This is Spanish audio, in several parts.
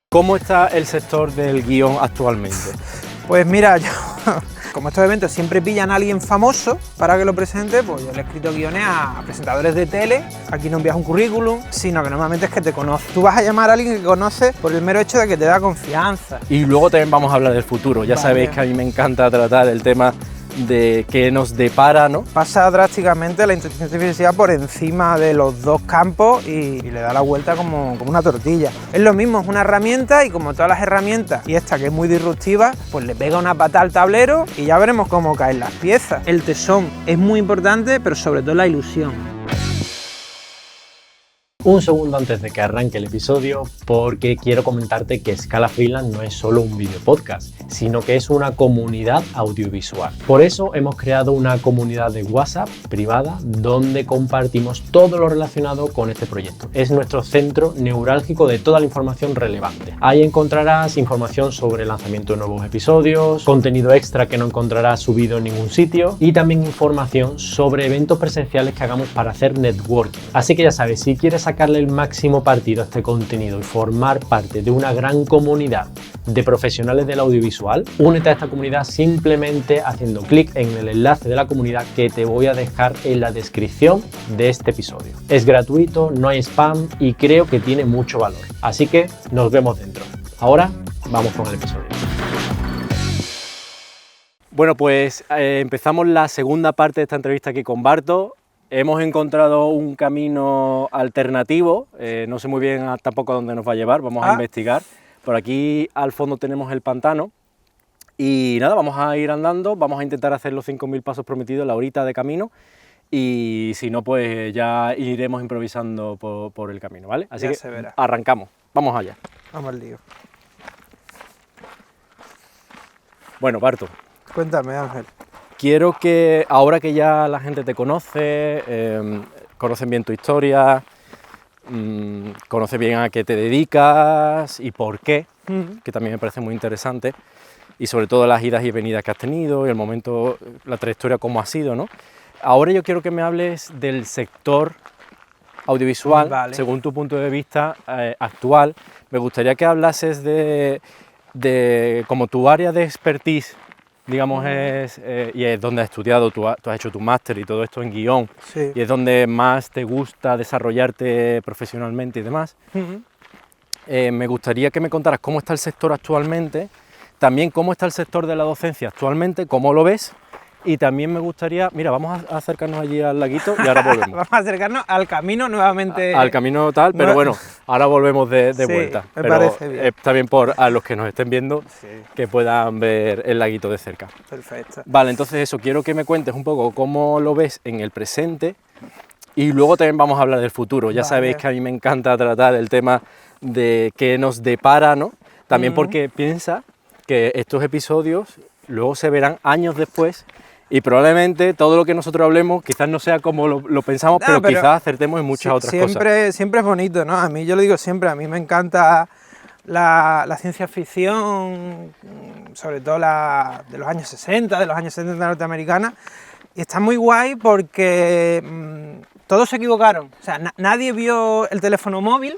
¿Cómo está el sector del guión actualmente? Pues mira, yo, como estos eventos siempre pillan a alguien famoso para que lo presente, pues yo le he escrito guiones a presentadores de tele. Aquí no envías un currículum, sino que normalmente es que te conoces. Tú vas a llamar a alguien que conoces por el mero hecho de que te da confianza. Y luego también vamos a hablar del futuro. Ya sabéis que a mí me encanta tratar el tema de qué nos depara, ¿no? Pasa drásticamente la inteligencia artificial por encima de los dos campos y le da la vuelta como una tortilla. Es lo mismo, es una herramienta y como todas las herramientas, y esta que es muy disruptiva, pues le pega una patada al tablero y ya veremos cómo caen las piezas. El tesón es muy importante, pero sobre todo la ilusión. Un segundo antes de que arranque el episodio, porque quiero comentarte que Scala Freelance no es solo un video podcast, sino que es una comunidad audiovisual. Por eso hemos creado una comunidad de WhatsApp privada donde compartimos todo lo relacionado con este proyecto. Es nuestro centro neurálgico de toda la información relevante. Ahí encontrarás información sobre el lanzamiento de nuevos episodios, contenido extra que no encontrarás subido en ningún sitio y también información sobre eventos presenciales que hagamos para hacer networking. Así que ya sabes, si quieres sacarle el máximo partido a este contenido y formar parte de una gran comunidad de profesionales del audiovisual, únete a esta comunidad simplemente haciendo clic en el enlace de la comunidad que te voy a dejar en la descripción de este episodio. Es gratuito, no hay spam y creo que tiene mucho valor. Así que nos vemos dentro. Ahora vamos con el episodio. Bueno, pues empezamos la segunda parte de esta entrevista aquí con Barto. Hemos encontrado un camino alternativo, no sé muy bien tampoco a dónde nos va a llevar, vamos a investigar. Por aquí al fondo tenemos el pantano y nada, vamos a ir andando, vamos a intentar hacer los 5.000 pasos prometidos, la horita de camino, y si no, pues ya iremos improvisando por el camino, ¿vale? Así ya que se verá. Arrancamos, vamos allá. Vamos al lío. Bueno, Barto. Cuéntame, Ángel. Quiero que, ahora que ya la gente te conoce, conocen bien tu historia, conoce bien a qué te dedicas y por qué, que también me parece muy interesante, y sobre todo las idas y venidas que has tenido y el momento, la trayectoria cómo ha sido, ¿no? Ahora yo quiero que me hables del sector audiovisual, vale. Según tu punto de vista actual. Me gustaría que hablases de como tu área de expertise, digamos, y es donde has estudiado, tú has hecho tu máster y todo esto en guión, Sí. y es donde más te gusta desarrollarte profesionalmente y demás. Me gustaría que me contaras cómo está el sector actualmente, también cómo está el sector de la docencia actualmente, cómo lo ves, y también me gustaría, mira, vamos a acercarnos allí al laguito y ahora volvemos. Vamos a acercarnos al camino nuevamente. Al camino tal, pero bueno, ahora volvemos de Sí, vuelta. me Pero parece bien. también a los que nos estén viendo, Sí. que puedan ver el laguito de cerca. Perfecto. Vale, entonces eso, quiero que me cuentes un poco cómo lo ves en el presente y luego también vamos a hablar del futuro. Ya sabéis que a mí me encanta tratar el tema de qué nos depara, ¿no? También porque piensa que estos episodios luego se verán años después y probablemente todo lo que nosotros hablemos quizás no sea como lo pensamos, pero quizás acertemos en muchas otras cosas. Siempre es bonito, ¿no? A mí, yo lo digo siempre, a mí me encanta la ciencia ficción, sobre todo la de los años 60, de los años 70 norteamericana, y está muy guay porque todos se equivocaron. O sea, nadie vio el teléfono móvil,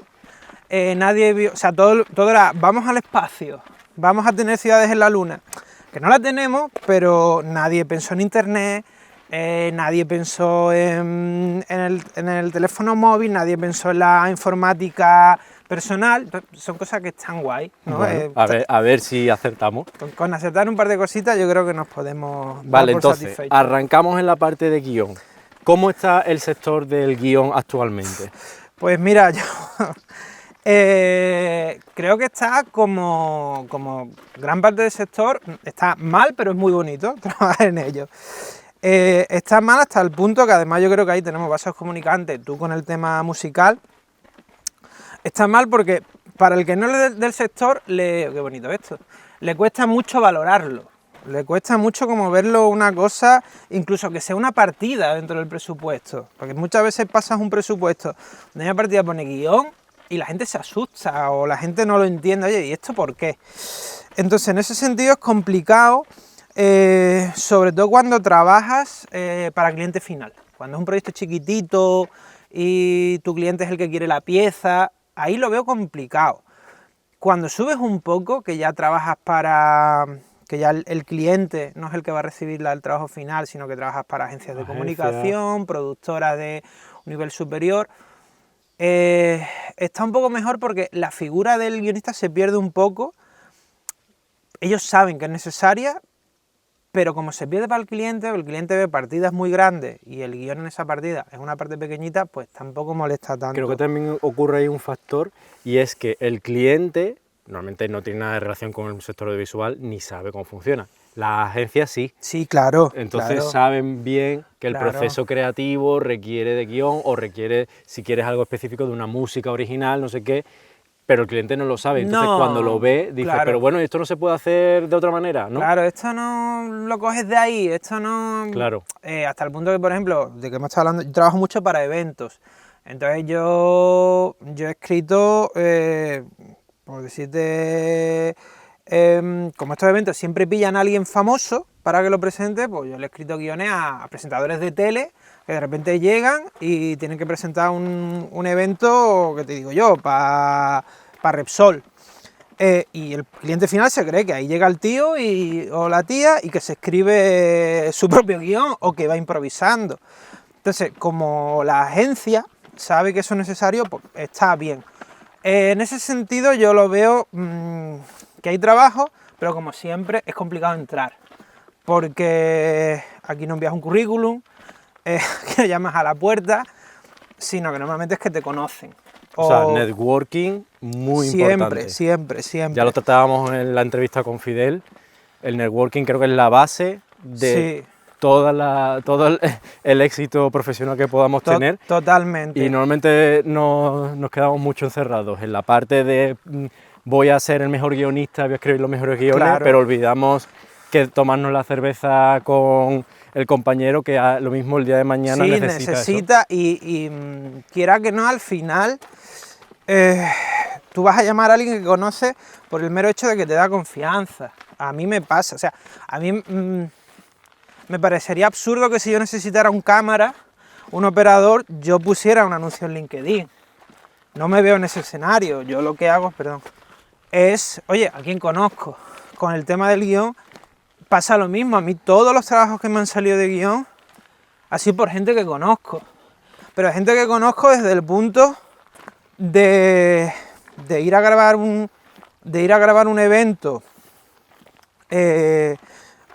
nadie vio, o sea, todo era, vamos al espacio, vamos a tener ciudades en la luna. Que no la tenemos, pero nadie pensó en internet, nadie pensó en el teléfono móvil, nadie pensó en la informática personal. Son cosas que están guay, ¿no? Bueno, a ver si acertamos. Con acertar un par de cositas yo creo que nos podemos Vale, dar por entonces, satisfechos. arrancamos en la parte de guión. ¿Cómo está el sector del guión actualmente? Pues mira, yo creo que está como gran parte del sector, está mal, pero es muy bonito trabajar en ello. Está mal hasta el punto que además yo creo que ahí tenemos vasos comunicantes, tú con el tema musical. Está mal porque para el que no es del sector, qué bonito esto, le cuesta mucho valorarlo. Le cuesta mucho como verlo una cosa, incluso que sea una partida dentro del presupuesto. Porque muchas veces pasas un presupuesto donde una partida pone guión y la gente se asusta o la gente no lo entiende. Oye, ¿y esto por qué? Entonces, en ese sentido es complicado, sobre todo cuando trabajas para cliente final. Cuando es un proyecto chiquitito y tu cliente es el que quiere la pieza, ahí lo veo complicado. cuando subes un poco, que ya trabajas para... que ya el cliente no es el que va a recibir el trabajo final, sino que trabajas para agencias de comunicación, productoras de un nivel superior, está un poco mejor porque la figura del guionista se pierde un poco. Ellos saben que es necesaria, pero como se pierde para el cliente ve partidas muy grandes y el guión en esa partida es una parte pequeñita, pues tampoco molesta tanto. Creo que también ocurre ahí un factor, y es que el cliente normalmente no tiene nada de relación con el sector audiovisual ni sabe cómo funciona. Las agencias sí. Sí, claro. Entonces claro. saben bien que el Claro. proceso creativo requiere de guión o requiere, si quieres algo específico, de una música original, no sé qué, pero el cliente no lo sabe. Entonces No, cuando lo ve, dice, claro. pero bueno, esto no se puede hacer de otra manera, ¿no? Claro, esto no lo coges de ahí, esto no... Claro. Hasta el punto que, por ejemplo, de que hemos estado hablando, yo trabajo mucho para eventos. Entonces yo he escrito, por decirte, como estos eventos siempre pillan a alguien famoso para que lo presente, pues yo le he escrito guiones a presentadores de tele que de repente llegan y tienen que presentar un evento, que te digo yo, para Repsol. Y el cliente final se cree que ahí llega el tío o la tía y que se escribe su propio guión o que va improvisando. Entonces, como la agencia sabe que eso es necesario, pues está bien. En ese sentido yo lo veo que hay trabajo, pero como siempre es complicado entrar. Porque aquí no envías un currículum, que llamas a la puerta, sino que normalmente es que te conocen. O sea, networking muy importante. Siempre. Ya lo tratábamos en la entrevista con Fidel. El networking creo que es la base de todo el éxito profesional que podamos tener. Totalmente. Y normalmente nos quedamos mucho encerrados en la parte de voy a ser el mejor guionista, voy a escribir los mejores guiones, Claro. pero olvidamos que tomarnos la cerveza con el compañero que lo mismo el día de mañana necesita eso. Y quiera que no, al final tú vas a llamar a alguien que conoces por el mero hecho de que te da confianza. A mí me pasa, o sea, a mí me parecería absurdo que si yo necesitara un cámara, un operador, yo pusiera un anuncio en LinkedIn. No me veo en ese escenario. Yo lo que hago, es, oye, ¿a quién conozco? Con el tema del guión pasa lo mismo. A mí todos los trabajos que me han salido de guión ha sido por gente que conozco. Pero gente que conozco desde el punto de ir a grabar un evento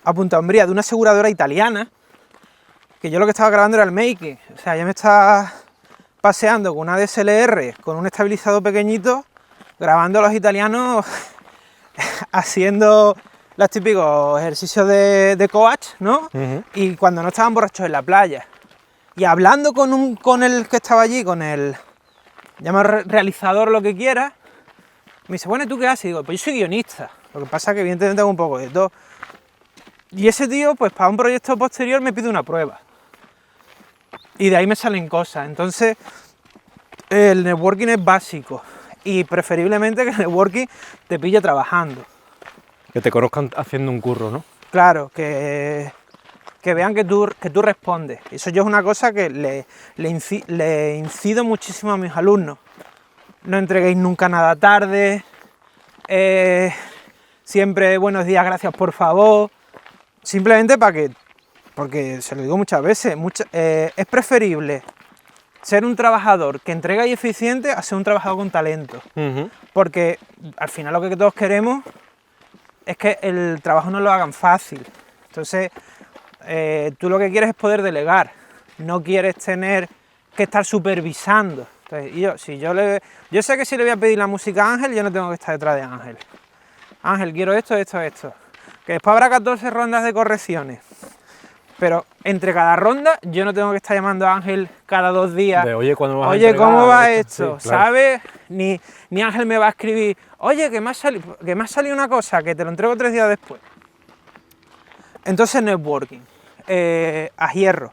a Punta Umbría de una aseguradora italiana, que yo lo que estaba grabando era el making. O sea, ya me estaba paseando con una DSLR, con un estabilizador pequeñito, grabando a los italianos haciendo los típicos ejercicios de coach, ¿no? Y cuando no estaban borrachos en la playa. Y hablando con el que estaba allí, con el realizador, lo que quiera, me dice, bueno, ¿y tú qué haces? Y digo, pues yo soy guionista. Lo que pasa es que evidentemente tengo un poco de todo. Y ese tío, pues para un proyecto posterior me pide una prueba. Y de ahí me salen cosas. Entonces, el networking es básico. Y preferiblemente que el networking te pille trabajando. Que te conozcan haciendo un curro, ¿no? Claro, que vean que tú respondes. Eso yo es una cosa que le incido muchísimo a mis alumnos. No entreguéis nunca nada tarde. Siempre buenos días, gracias, por favor. Simplemente porque se lo digo muchas veces, es preferible ser un trabajador que entrega y eficiente a ser un trabajador con talento. Porque al final lo que todos queremos es que el trabajo no lo hagan fácil. Entonces, tú lo que quieres es poder delegar, no quieres tener que estar supervisando. Entonces, yo sé que si le voy a pedir la música a Ángel, yo no tengo que estar detrás de Ángel. Ángel, quiero esto. Que después habrá 14 rondas de correcciones. Pero entre cada ronda yo no tengo que estar llamando a Ángel cada 2 días. Oye, ¿cuándo vas a oye, entregar ¿cómo va esto? Sí, claro. ¿Sabes? Ni Ángel me va a escribir, oye, que me ha salido una cosa, que te lo entrego 3 días después. Entonces, networking, a hierro.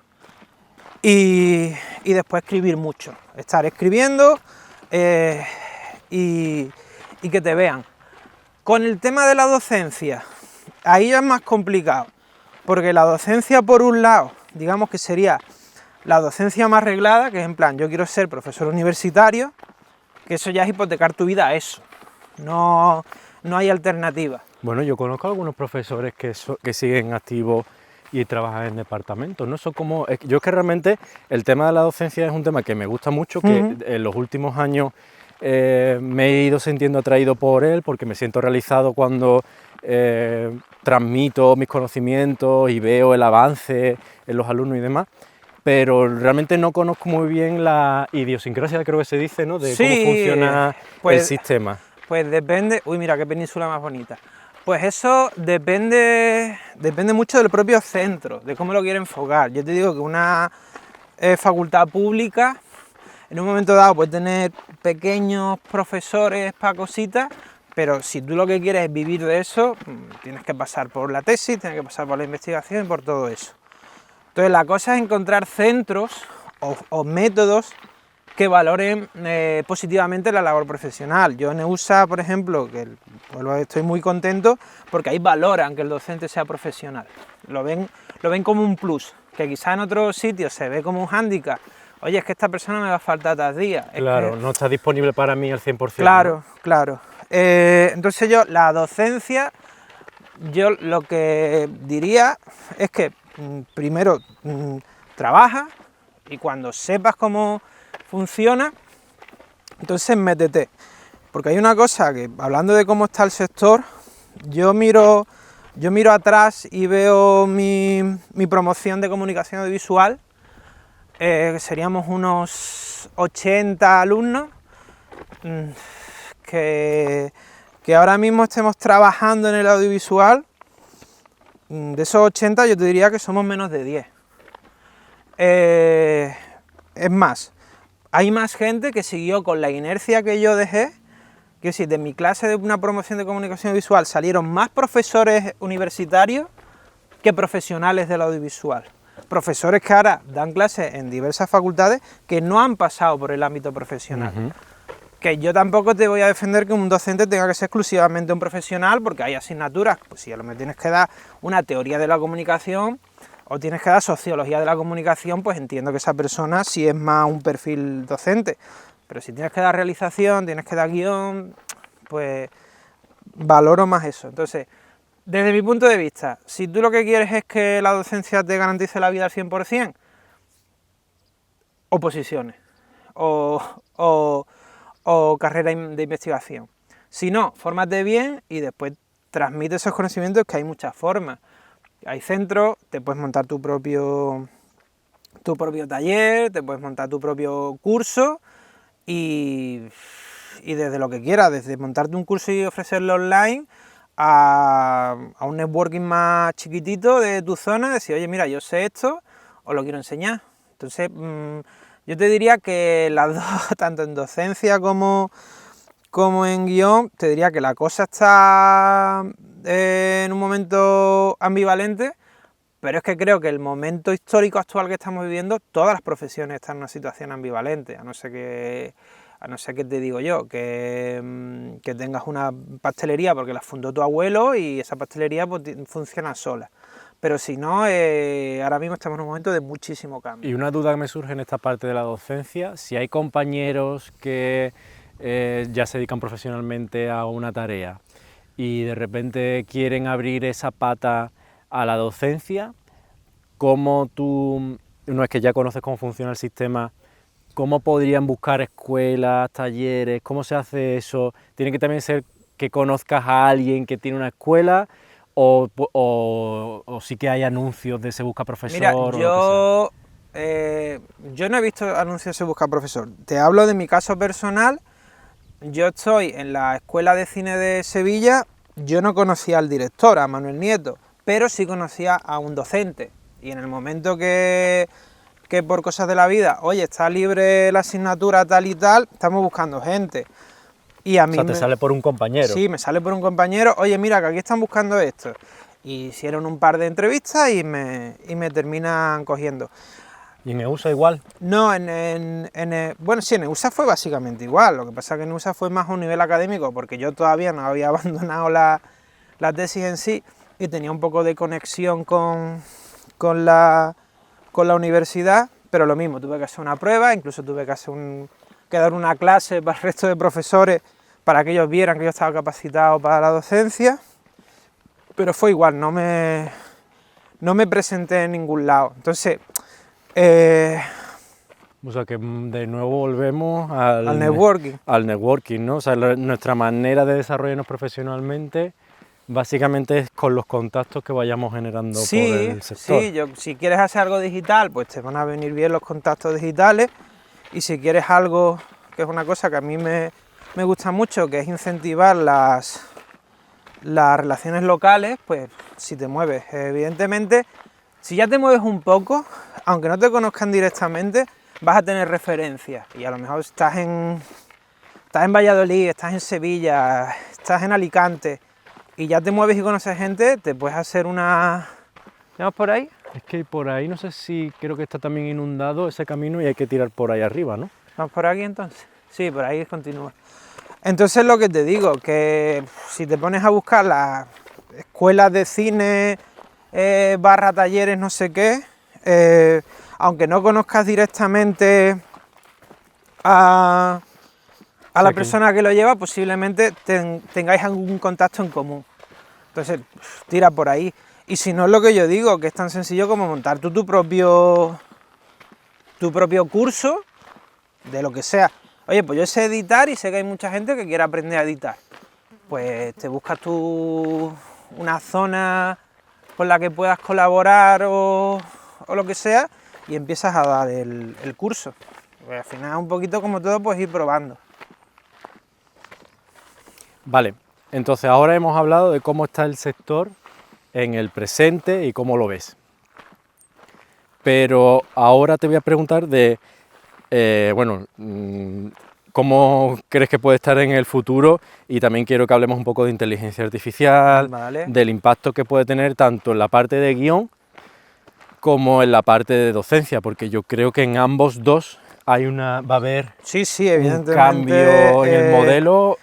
Y después escribir mucho. Estar escribiendo y que te vean. Con el tema de la docencia, ahí ya es más complicado. Porque la docencia, por un lado, digamos que sería la docencia más reglada, que es en plan, yo quiero ser profesor universitario, que eso ya es hipotecar tu vida a eso. no hay alternativa. Bueno, yo conozco algunos profesores que siguen activos y trabajan en departamentos, ¿no? Eso como, yo es que realmente el tema de la docencia es un tema que me gusta mucho, que en los últimos años me he ido sintiendo atraído por él, porque me siento realizado cuando transmito mis conocimientos y veo el avance en los alumnos y demás, pero realmente no conozco muy bien la idiosincrasia, creo que se dice, ¿no? De cómo funciona el sistema. Pues depende... Uy, mira, qué península más bonita. Pues eso depende mucho del propio centro, de cómo lo quiere enfocar. Yo te digo que una facultad pública, en un momento dado puede tener pequeños profesores para cositas, pero si tú lo que quieres es vivir de eso, tienes que pasar por la tesis, tienes que pasar por la investigación y por todo eso. Entonces la cosa es encontrar centros o métodos que valoren positivamente la labor profesional. Yo en EUSA, por ejemplo, estoy muy contento porque ahí valoran que el docente sea profesional. Lo ven como un plus, que quizá en otros sitios se ve como un hándicap. Oye, es que esta persona me va a faltar tal día. Claro, no está disponible para mí al 100%. Claro, ¿no? claro. Entonces la docencia, yo lo que diría es que primero trabaja y cuando sepas cómo funciona, entonces métete. Porque hay una cosa que, hablando de cómo está el sector, yo miro atrás y veo mi promoción de comunicación audiovisual, seríamos unos 80 alumnos, que ahora mismo estemos trabajando en el audiovisual. De esos 80 yo te diría que somos menos de 10. Es más, hay más gente que siguió con la inercia que yo dejé, que si de mi clase de una promoción de comunicación visual salieron más profesores universitarios que profesionales del audiovisual. Profesores que ahora dan clases en diversas facultades que no han pasado por el ámbito profesional. Que yo tampoco te voy a defender que un docente tenga que ser exclusivamente un profesional, porque hay asignaturas, pues si a lo mejor tienes que dar una teoría de la comunicación o tienes que dar sociología de la comunicación, pues entiendo que esa persona sí es más un perfil docente. Pero si tienes que dar realización, tienes que dar guión, pues valoro más eso. Entonces, desde mi punto de vista, si tú lo que quieres es que la docencia te garantice la vida al 100%, oposiciones o carrera de investigación. Si no, fórmate bien y después transmite esos conocimientos, que hay muchas formas. Hay centros, te puedes montar tu propio taller, te puedes montar tu propio curso y desde lo que quieras, desde montarte un curso y ofrecerlo online a un networking más chiquitito de tu zona, decir, oye, mira, yo sé esto, os lo quiero enseñar. Entonces, yo te diría que las dos, tanto en docencia como en guión, te diría que la cosa está en un momento ambivalente, pero es que creo que el momento histórico actual que estamos viviendo, todas las profesiones están en una situación ambivalente, a no ser que te digo yo, que tengas una pastelería porque la fundó tu abuelo y esa pastelería pues, funciona sola. Pero si no, ahora mismo estamos en un momento de muchísimo cambio. Y una duda que me surge en esta parte de la docencia, si hay compañeros que ya se dedican profesionalmente a una tarea y de repente quieren abrir esa pata a la docencia, ¿cómo tú, una vez que ya conoces cómo funciona el sistema, cómo podrían buscar escuelas, talleres, cómo se hace eso? ¿Tiene que también ser que conozcas a alguien que tiene una escuela o sí que hay anuncios de se busca profesor? Mira, o lo que sea? Yo no he visto anuncios de se busca profesor. Te hablo de mi caso personal. Yo estoy en la Escuela de Cine de Sevilla, yo no conocía al director, a Manuel Nieto, pero sí conocía a un docente. Y en el momento que por cosas de la vida, oye, está libre la asignatura tal y tal, estamos buscando gente. Y a mí te sale por un compañero. Sí, me sale por un compañero, oye, mira, que aquí están buscando esto. Y hicieron un par de entrevistas y me terminan cogiendo. ¿Y en EUSA igual? No, bueno, sí, en EUSA fue básicamente igual. Lo que pasa es que en EUSA fue más a un nivel académico, porque yo todavía no había abandonado la tesis en sí y tenía un poco de conexión con la universidad, pero lo mismo, tuve que hacer una prueba, incluso tuve que dar una clase para el resto de profesores para que ellos vieran que yo estaba capacitado para la docencia, pero fue igual, no me presenté en ningún lado. Entonces, o sea que de nuevo volvemos al networking. Al networking, ¿no? O sea, nuestra manera de desarrollarnos profesionalmente básicamente es con los contactos que vayamos generando por el sector. Sí, si quieres hacer algo digital, pues te van a venir bien los contactos digitales, y si quieres algo, que es una cosa que a mí me gusta mucho, que es incentivar las relaciones locales, pues si te mueves, evidentemente, si ya te mueves un poco, aunque no te conozcan directamente, vas a tener referencias, y a lo mejor estás en Valladolid, estás en Sevilla, estás en Alicante, y ya te mueves y conoces gente, te puedes hacer una... ¿Vamos por ahí? Es que por ahí no sé si creo que está también inundado ese camino y hay que tirar por ahí arriba, ¿no? ¿Vamos por aquí entonces? Sí, por ahí continúa. Entonces lo que te digo, que si te pones a buscar las escuelas de cine, barra talleres, no sé qué, aunque no conozcas directamente a la persona que lo lleva, posiblemente tengáis algún contacto en común. Entonces, tira por ahí. Y si no es lo que yo digo, que es tan sencillo como montar tú tu propio curso de lo que sea. Oye, pues yo sé editar y sé que hay mucha gente que quiere aprender a editar. Pues te buscas tú una zona con la que puedas colaborar o lo que sea, y empiezas a dar el curso. Pues al final, un poquito como todo, pues ir probando. Vale, entonces ahora hemos hablado de cómo está el sector en el presente y cómo lo ves. Pero ahora te voy a preguntar de, cómo crees que puede estar en el futuro, y también quiero que hablemos un poco de inteligencia artificial, Vale. del impacto que puede tener tanto en la parte de guión como en la parte de docencia, porque yo creo que en ambos dos va a haber Sí, un evidentemente. cambio en el modelo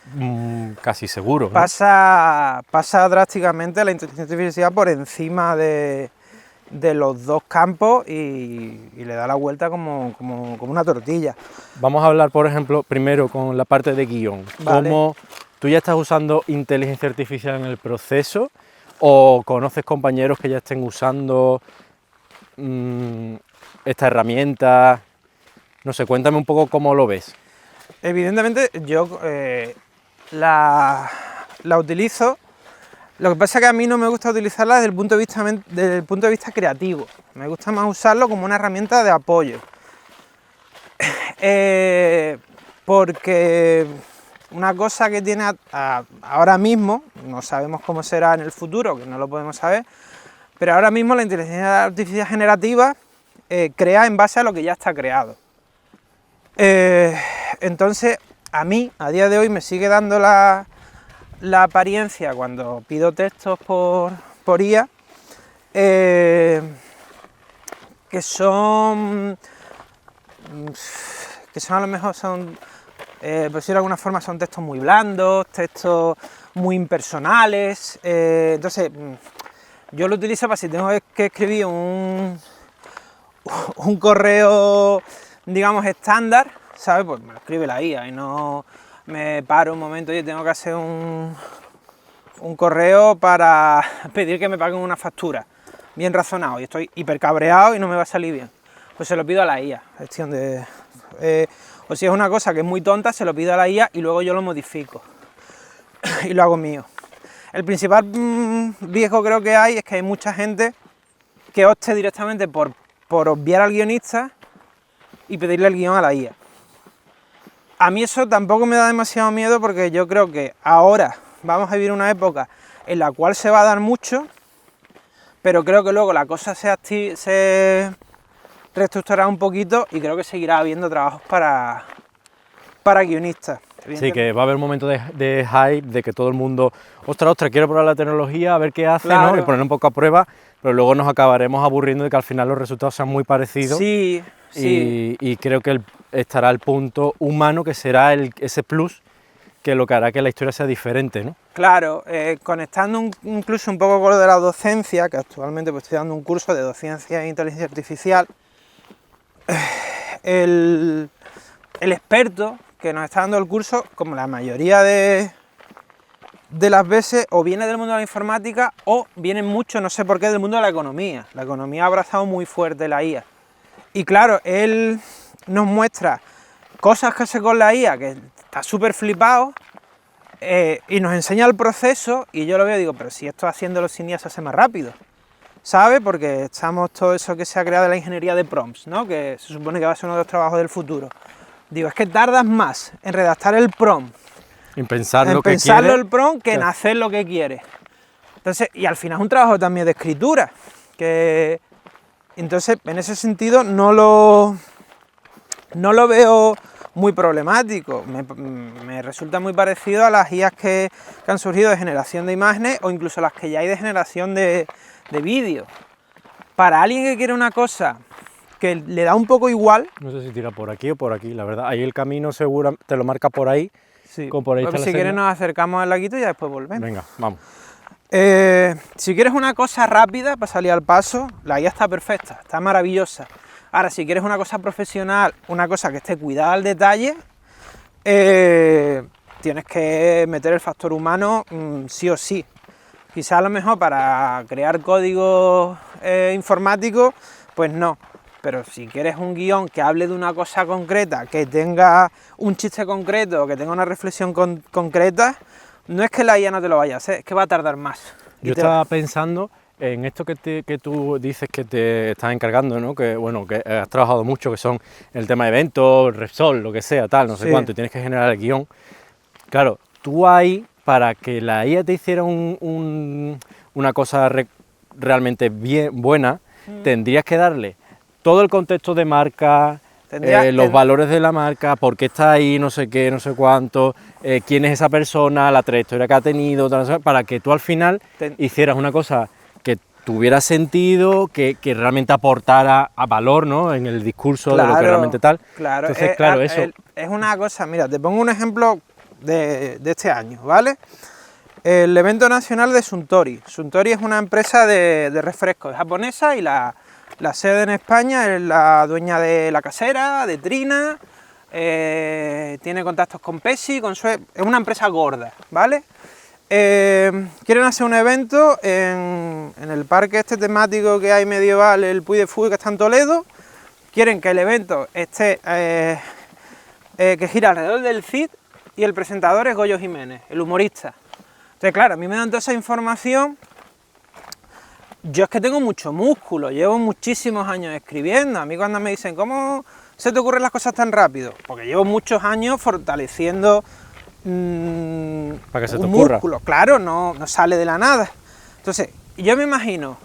casi seguro, ¿no? Pasa drásticamente la inteligencia artificial por encima de los dos campos y le da la vuelta como una tortilla. Vamos a hablar, por ejemplo, primero con la parte de guión. Vale. ¿Cómo tú ya estás usando inteligencia artificial en el proceso, o conoces compañeros que ya estén usando esta herramienta? No sé, cuéntame un poco cómo lo ves. Evidentemente yo la utilizo. Lo que pasa es que a mí no me gusta utilizarla desde el punto de vista creativo. Me gusta más usarlo como una herramienta de apoyo. Porque una cosa que tiene ahora mismo, no sabemos cómo será en el futuro, que no lo podemos saber, pero ahora mismo la inteligencia artificial generativa crea en base a lo que ya está creado. Entonces, a mí, a día de hoy, me sigue dando la apariencia, cuando pido textos por IA, que son a lo mejor por decirlo de alguna forma, son textos muy blandos, textos muy impersonales. Entonces, yo lo utilizo para si tengo que escribir un correo, digamos, estándar, ¿sabes? Pues me lo escribe la IA y no me paro un momento y tengo que hacer un correo para pedir que me paguen una factura. Bien razonado, y estoy hiper cabreado y no me va a salir bien. Pues se lo pido a la IA, gestión de... o si es una cosa que es muy tonta, se lo pido a la IA y luego yo lo modifico y lo hago mío. El principal riesgo creo que hay es que hay mucha gente que opte directamente por obviar al guionista y pedirle el guión a la IA. A mí eso tampoco me da demasiado miedo, porque yo creo que ahora vamos a vivir una época en la cual se va a dar mucho, pero creo que luego la cosa se reestructurará un poquito y creo que seguirá habiendo trabajos para guionistas. Sí, que va a haber un momento de hype, de que todo el mundo, ostras, quiero probar la tecnología, a ver qué hace, Claro. ¿no? Y poner un poco a prueba, pero luego nos acabaremos aburriendo de que al final los resultados sean muy parecidos. Sí. Y creo que estará el punto humano, que será ese plus, que lo que hará que la historia sea diferente, ¿no? Claro, conectando incluso un poco con lo de la docencia, que actualmente pues, estoy dando un curso de docencia e inteligencia artificial, el experto que nos está dando el curso, como la mayoría de las veces, o viene del mundo de la informática o viene mucho, no sé por qué, del mundo de la economía. La economía ha abrazado muy fuerte la IA. Y claro, él nos muestra cosas que hace con la IA, que está súper flipado, y nos enseña el proceso, y yo lo veo y digo, pero si esto haciéndolo sin IA se hace más rápido, ¿sabe? Porque estamos todo eso que se ha creado de la ingeniería de prompts, ¿no? Que se supone que va a ser uno de los trabajos del futuro. Digo, es que tardas más en redactar el prompt, En pensar lo que pensarlo quieres. el prompt, que en hacer lo que quieres. Entonces, y al final es un trabajo también de escritura, que entonces en ese sentido no lo veo muy problemático. Me resulta muy parecido a las IAs que han surgido de generación de imágenes o incluso las que ya hay de generación de vídeo. Para alguien que quiere una cosa que le da un poco igual. No sé si tira por aquí o por aquí, la verdad. Ahí el camino seguro te lo marca por ahí. Sí. Como por ahí Pues está si la quieres senda. nos acercamos al laguito y ya después volvemos. Venga, vamos. Si quieres una cosa rápida para salir al paso, la guía está perfecta, está maravillosa. Ahora, si quieres una cosa profesional, una cosa que esté cuidada al detalle, tienes que meter el factor humano sí o sí. Quizá a lo mejor para crear códigos informáticos, pues no. Pero si quieres un guión que hable de una cosa concreta, que tenga un chiste concreto, que tenga una reflexión concreta, no es que la IA no te lo vaya a hacer, es que va a tardar más. Yo estaba pensando en esto que tú dices que te estás encargando, ¿no? Que bueno, que has trabajado mucho, que son el tema de eventos, Repsol, lo que sea, tal, no sé Sí. cuánto, y tienes que generar el guión. Claro, tú ahí, para que la IA te hiciera una cosa realmente bien buena, tendrías que darle todo el contexto de marca, los valores de la marca, por qué está ahí, no sé qué, no sé cuánto, quién es esa persona, la trayectoria que ha tenido, para que tú al final hicieras una cosa que tuviera sentido, que realmente aportara a valor, ¿no? En el discurso de lo que realmente tal. Claro, Entonces, claro, eso. Es una cosa, mira, te pongo un ejemplo de este año, ¿vale? El evento nacional de Suntory. Suntory es una empresa de refrescos japonesa y la sede en España es la dueña de La Casera, de Trina, tiene contactos con Pepsi, es una empresa gorda, ¿vale? Quieren hacer un evento en el parque este temático que hay medieval, el Puy de Fuy, que está en Toledo. Quieren que el evento esté que gira alrededor del Cid y el presentador es Goyo Jiménez, el humorista. Entonces, claro, a mí me dan toda esa información. Yo es que tengo mucho músculo, llevo muchísimos años escribiendo. A mí cuando me dicen, ¿cómo se te ocurren las cosas tan rápido? Porque llevo muchos años fortaleciendo Para que se te un ocurra. músculo. Claro, no sale de la nada. Entonces, yo me imagino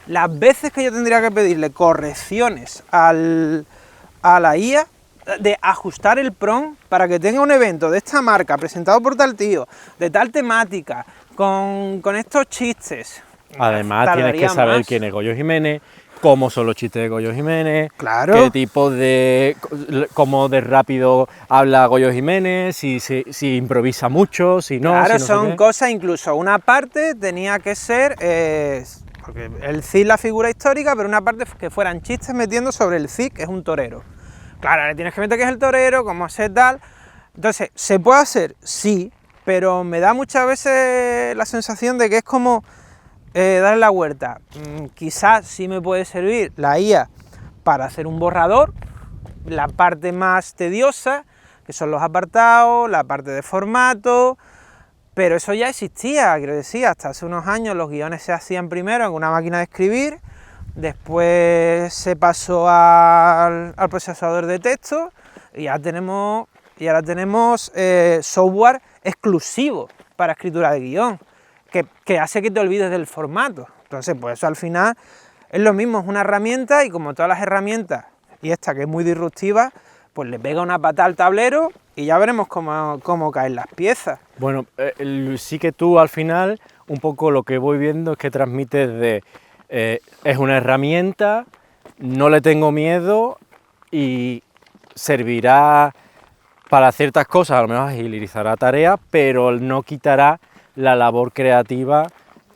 las veces que yo tendría que pedirle correcciones a la IA, de ajustar el prompt para que tenga un evento de esta marca, presentado por tal tío, de tal temática, con estos chistes. Además tienes que saber quién es Goyo Jiménez, cómo son los chistes de Goyo Jiménez, Claro. qué tipo cómo de rápido habla Goyo Jiménez, si improvisa mucho, si no. Claro, si no sé son qué. cosas, incluso una parte tenía que ser, porque el Cid la figura histórica, pero una parte que fueran chistes metiendo sobre el Cid, que es un torero. Claro, le tienes que meter que es el torero, cómo hacer tal. Entonces, ¿se puede hacer? Sí, pero me da muchas veces la sensación de que es como darle la vuelta. Quizás sí me puede servir la IA para hacer un borrador, la parte más tediosa, que son los apartados, la parte de formato, pero eso ya existía, quiero decir, hasta hace unos años los guiones se hacían primero en una máquina de escribir, después se pasó al procesador de texto y ahora tenemos software exclusivo para escritura de guión, que hace que te olvides del formato. Entonces, pues eso al final es lo mismo, es una herramienta y como todas las herramientas, y esta que es muy disruptiva, pues le pega una patada al tablero y ya veremos cómo caen las piezas. Bueno, sí que tú al final, un poco lo que voy viendo es que transmites es una herramienta, no le tengo miedo y servirá para ciertas cosas, a lo mejor agilizará tareas, pero no quitará la labor creativa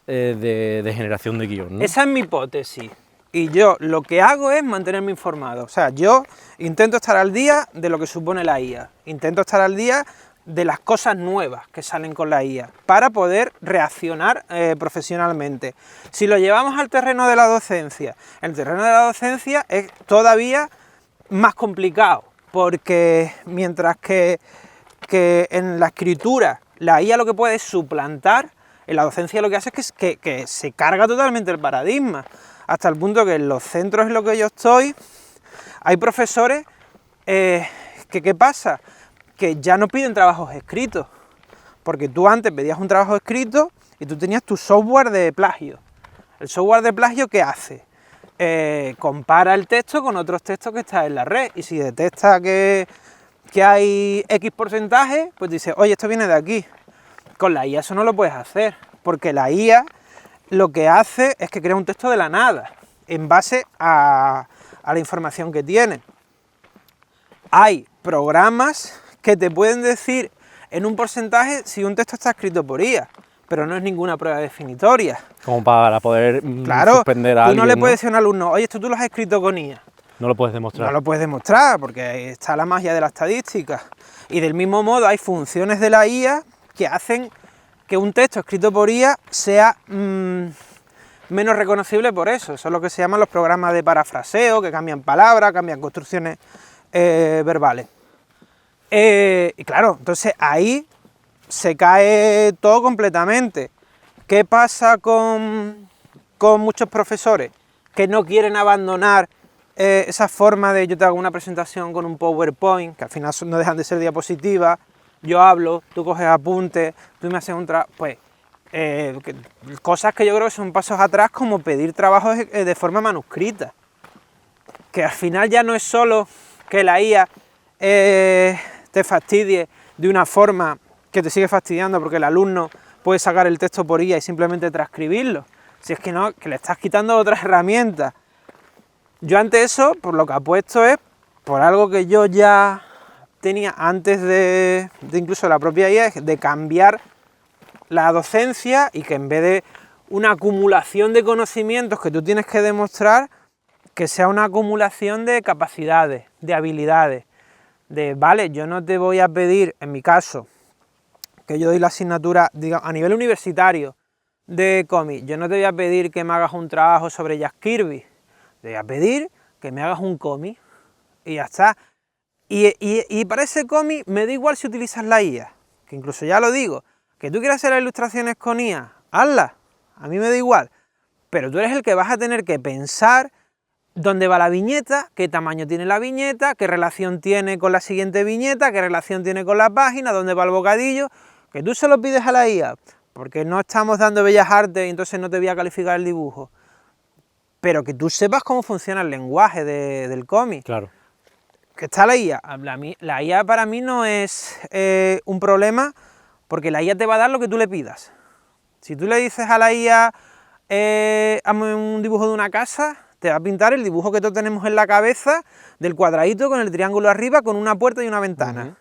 de generación de guión, ¿no? Esa es mi hipótesis. y yo lo que hago es mantenerme informado. O sea, yo intento estar al día de lo que supone la IA, intento estar al día de las cosas nuevas que salen con la IA para poder reaccionar profesionalmente. Si lo llevamos al terreno de la docencia, el terreno de la docencia es todavía más complicado, porque mientras que en la escritura la IA lo que puede es suplantar, en la docencia lo que hace es que se carga totalmente el paradigma, hasta el punto que en los centros en los que yo estoy hay profesores ¿qué pasa? Que ya no piden trabajos escritos, porque tú antes pedías un trabajo escrito y tú tenías tu software de plagio. ¿El software de plagio qué hace? Compara el texto con otros textos que están en la red, y si detecta que hay X porcentaje, pues dice, oye, esto viene de aquí. Con la IA eso no lo puedes hacer, porque la IA lo que hace es que crea un texto de la nada, en base a la información que tiene. Hay programas que te pueden decir en un porcentaje si un texto está escrito por IA, pero no es ninguna prueba definitoria. Como para poder suspender a alguien. Tú no le puedes decir a un alumno, oye, esto tú lo has escrito con IA. No lo puedes demostrar. No lo puedes demostrar, porque está la magia de la estadística. Y del mismo modo hay funciones de la IA que hacen que un texto escrito por IA sea menos reconocible por eso. Eso es lo que se llaman los programas de parafraseo, que cambian palabras, cambian construcciones verbales. Y claro, entonces ahí se cae todo completamente. ¿Qué pasa con muchos profesores que no quieren abandonar esa forma de yo te hago una presentación con un PowerPoint, que al final no dejan de ser diapositivas, yo hablo, tú coges apuntes, tú me haces un trabajo, pues cosas que yo creo que son pasos atrás, como pedir trabajos de forma manuscrita, que al final ya no es solo que la IA te fastidie de una forma que te sigue fastidiando porque el alumno puede sacar el texto por IA y simplemente transcribirlo, si es que no, que le estás quitando otras herramientas. Yo ante eso, por lo que apuesto es por algo que yo ya tenía antes de incluso la propia IA, de cambiar la docencia, y que en vez de una acumulación de conocimientos que tú tienes que demostrar, que sea una acumulación de capacidades, de habilidades, de, vale, yo no te voy a pedir, en mi caso, que yo doy la asignatura, digamos, a nivel universitario de cómic, yo no te voy a pedir que me hagas un trabajo sobre Jack Kirby, te voy a pedir que me hagas un cómic y ya está. Y para ese cómic me da igual si utilizas la IA, que incluso ya lo digo, que tú quieras hacer las ilustraciones con IA, hazlas, a mí me da igual, pero tú eres el que vas a tener que pensar dónde va la viñeta, qué tamaño tiene la viñeta, qué relación tiene con la siguiente viñeta, qué relación tiene con la página, dónde va el bocadillo, que tú se lo pides a la IA, porque no estamos dando bellas artes y entonces no te voy a calificar el dibujo, pero que tú sepas cómo funciona el lenguaje del cómic. Claro. Que está la IA. La IA para mí no es un problema, porque la IA te va a dar lo que tú le pidas. Si tú le dices a la IA, hazme un dibujo de una casa, te va a pintar el dibujo que todos tenemos en la cabeza, del cuadradito con el triángulo arriba, con una puerta y una ventana. Uh-huh.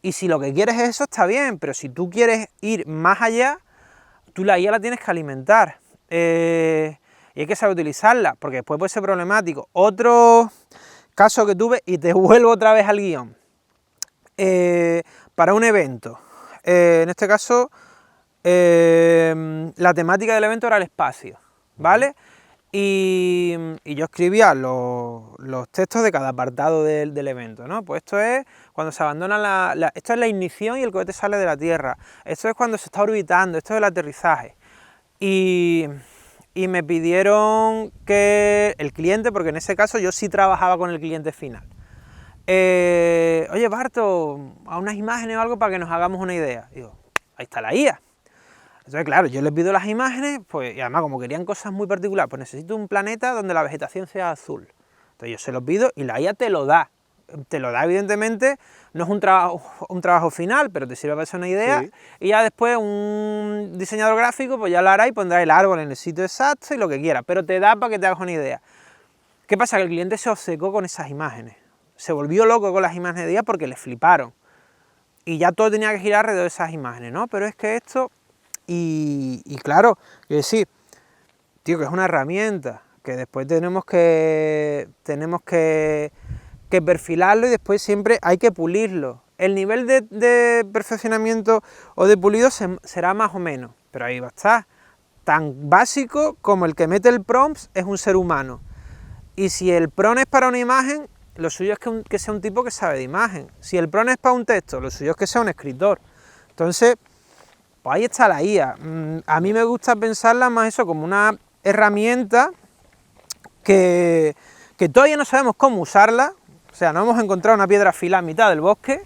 Y si lo que quieres es eso, está bien, pero si tú quieres ir más allá, tú la IA la tienes que alimentar. Y hay que saber utilizarla, porque después puede ser problemático. Otro caso que tuve, y te vuelvo otra vez al guión, para un evento, en este caso, la temática del evento era el espacio, ¿vale? Y yo escribía los textos de cada apartado del evento, ¿no? Pues esto es cuando se abandona esto es la ignición y el cohete sale de la Tierra, esto es cuando se está orbitando, esto es el aterrizaje. Y me pidieron que el cliente, porque en ese caso yo sí trabajaba con el cliente final, oye Barto, a unas imágenes o algo para que nos hagamos una idea. Y digo, ahí está la IA. Entonces claro, yo les pido las imágenes, pues, y además como querían cosas muy particulares, pues necesito un planeta donde la vegetación sea azul. Entonces yo se los pido y la IA te lo da. Te lo da, evidentemente, no es un trabajo final, pero te sirve para hacer una idea, sí. Y ya después un diseñador gráfico pues ya lo hará y pondrá el árbol en el sitio exacto y lo que quiera, pero te da para que te hagas una idea. ¿Qué pasa? Que el cliente se obcecó con esas imágenes, se volvió loco con las imágenes de IA porque le fliparon, y ya todo tenía que girar alrededor de esas imágenes, ¿no? Pero es que esto, y claro, yo decía, tío, que es una herramienta, que después tenemos que perfilarlo y después siempre hay que pulirlo. El nivel de perfeccionamiento o de pulido será más o menos, pero ahí va a estar. Tan básico como el que mete el prompt es un ser humano. Y si el prompt es para una imagen, lo suyo es que sea un tipo que sabe de imagen. Si el prompt es para un texto, lo suyo es que sea un escritor. Entonces, pues ahí está la IA. A mí me gusta pensarla más eso como una herramienta que todavía no sabemos cómo usarla. O sea, no hemos encontrado una piedra afilada en mitad del bosque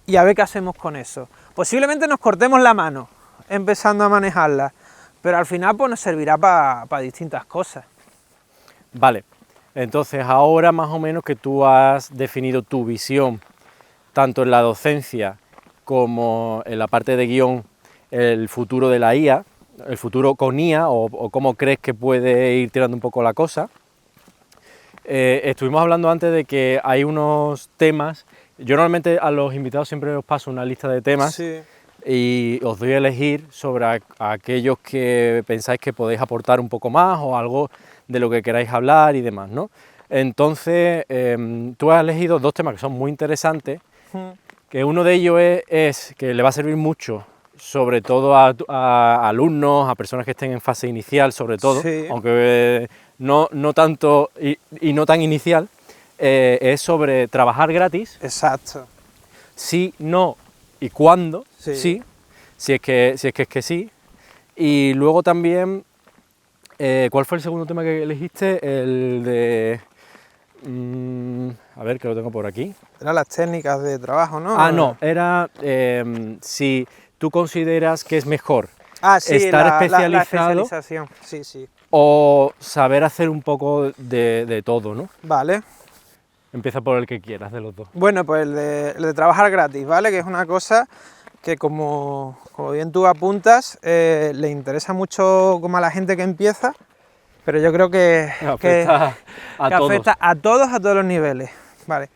y a ver qué hacemos con eso. Posiblemente nos cortemos la mano empezando a manejarla, pero al final pues nos servirá para distintas cosas. Vale, entonces ahora más o menos que tú has definido tu visión, tanto en la docencia como en la parte de guión, el futuro de la IA, el futuro con IA o cómo crees que puede ir tirando un poco la cosa. Estuvimos hablando antes de que hay unos temas. Yo normalmente a los invitados siempre os paso una lista de temas. Sí. Y os doy a elegir sobre aquellos que pensáis que podéis aportar un poco más o algo de lo que queráis hablar y demás, ¿no? Entonces, tú has elegido dos temas que son muy interesantes, que uno de ellos es que le va a servir mucho, sobre todo a alumnos, a personas que estén en fase inicial, sobre todo, Sí. aunque no tanto y no tan inicial, es sobre trabajar gratis, Exacto. sí, no y cuándo, Sí. si es que sí. Y luego también, ¿cuál fue el segundo tema que elegiste? El de... a ver, que lo tengo por aquí. Eran las técnicas de trabajo, ¿no? Ah, no, era si tú consideras que es mejor Sí, estar la especializado especialización. Sí, sí. o saber hacer un poco de todo, ¿no? Vale. Empieza por el que quieras de los dos. Bueno, pues el de trabajar gratis, ¿vale? Que es una cosa que como bien tú apuntas, le interesa mucho como a la gente que empieza, pero yo creo que Afecta a todos. afecta a todos los niveles. Vale.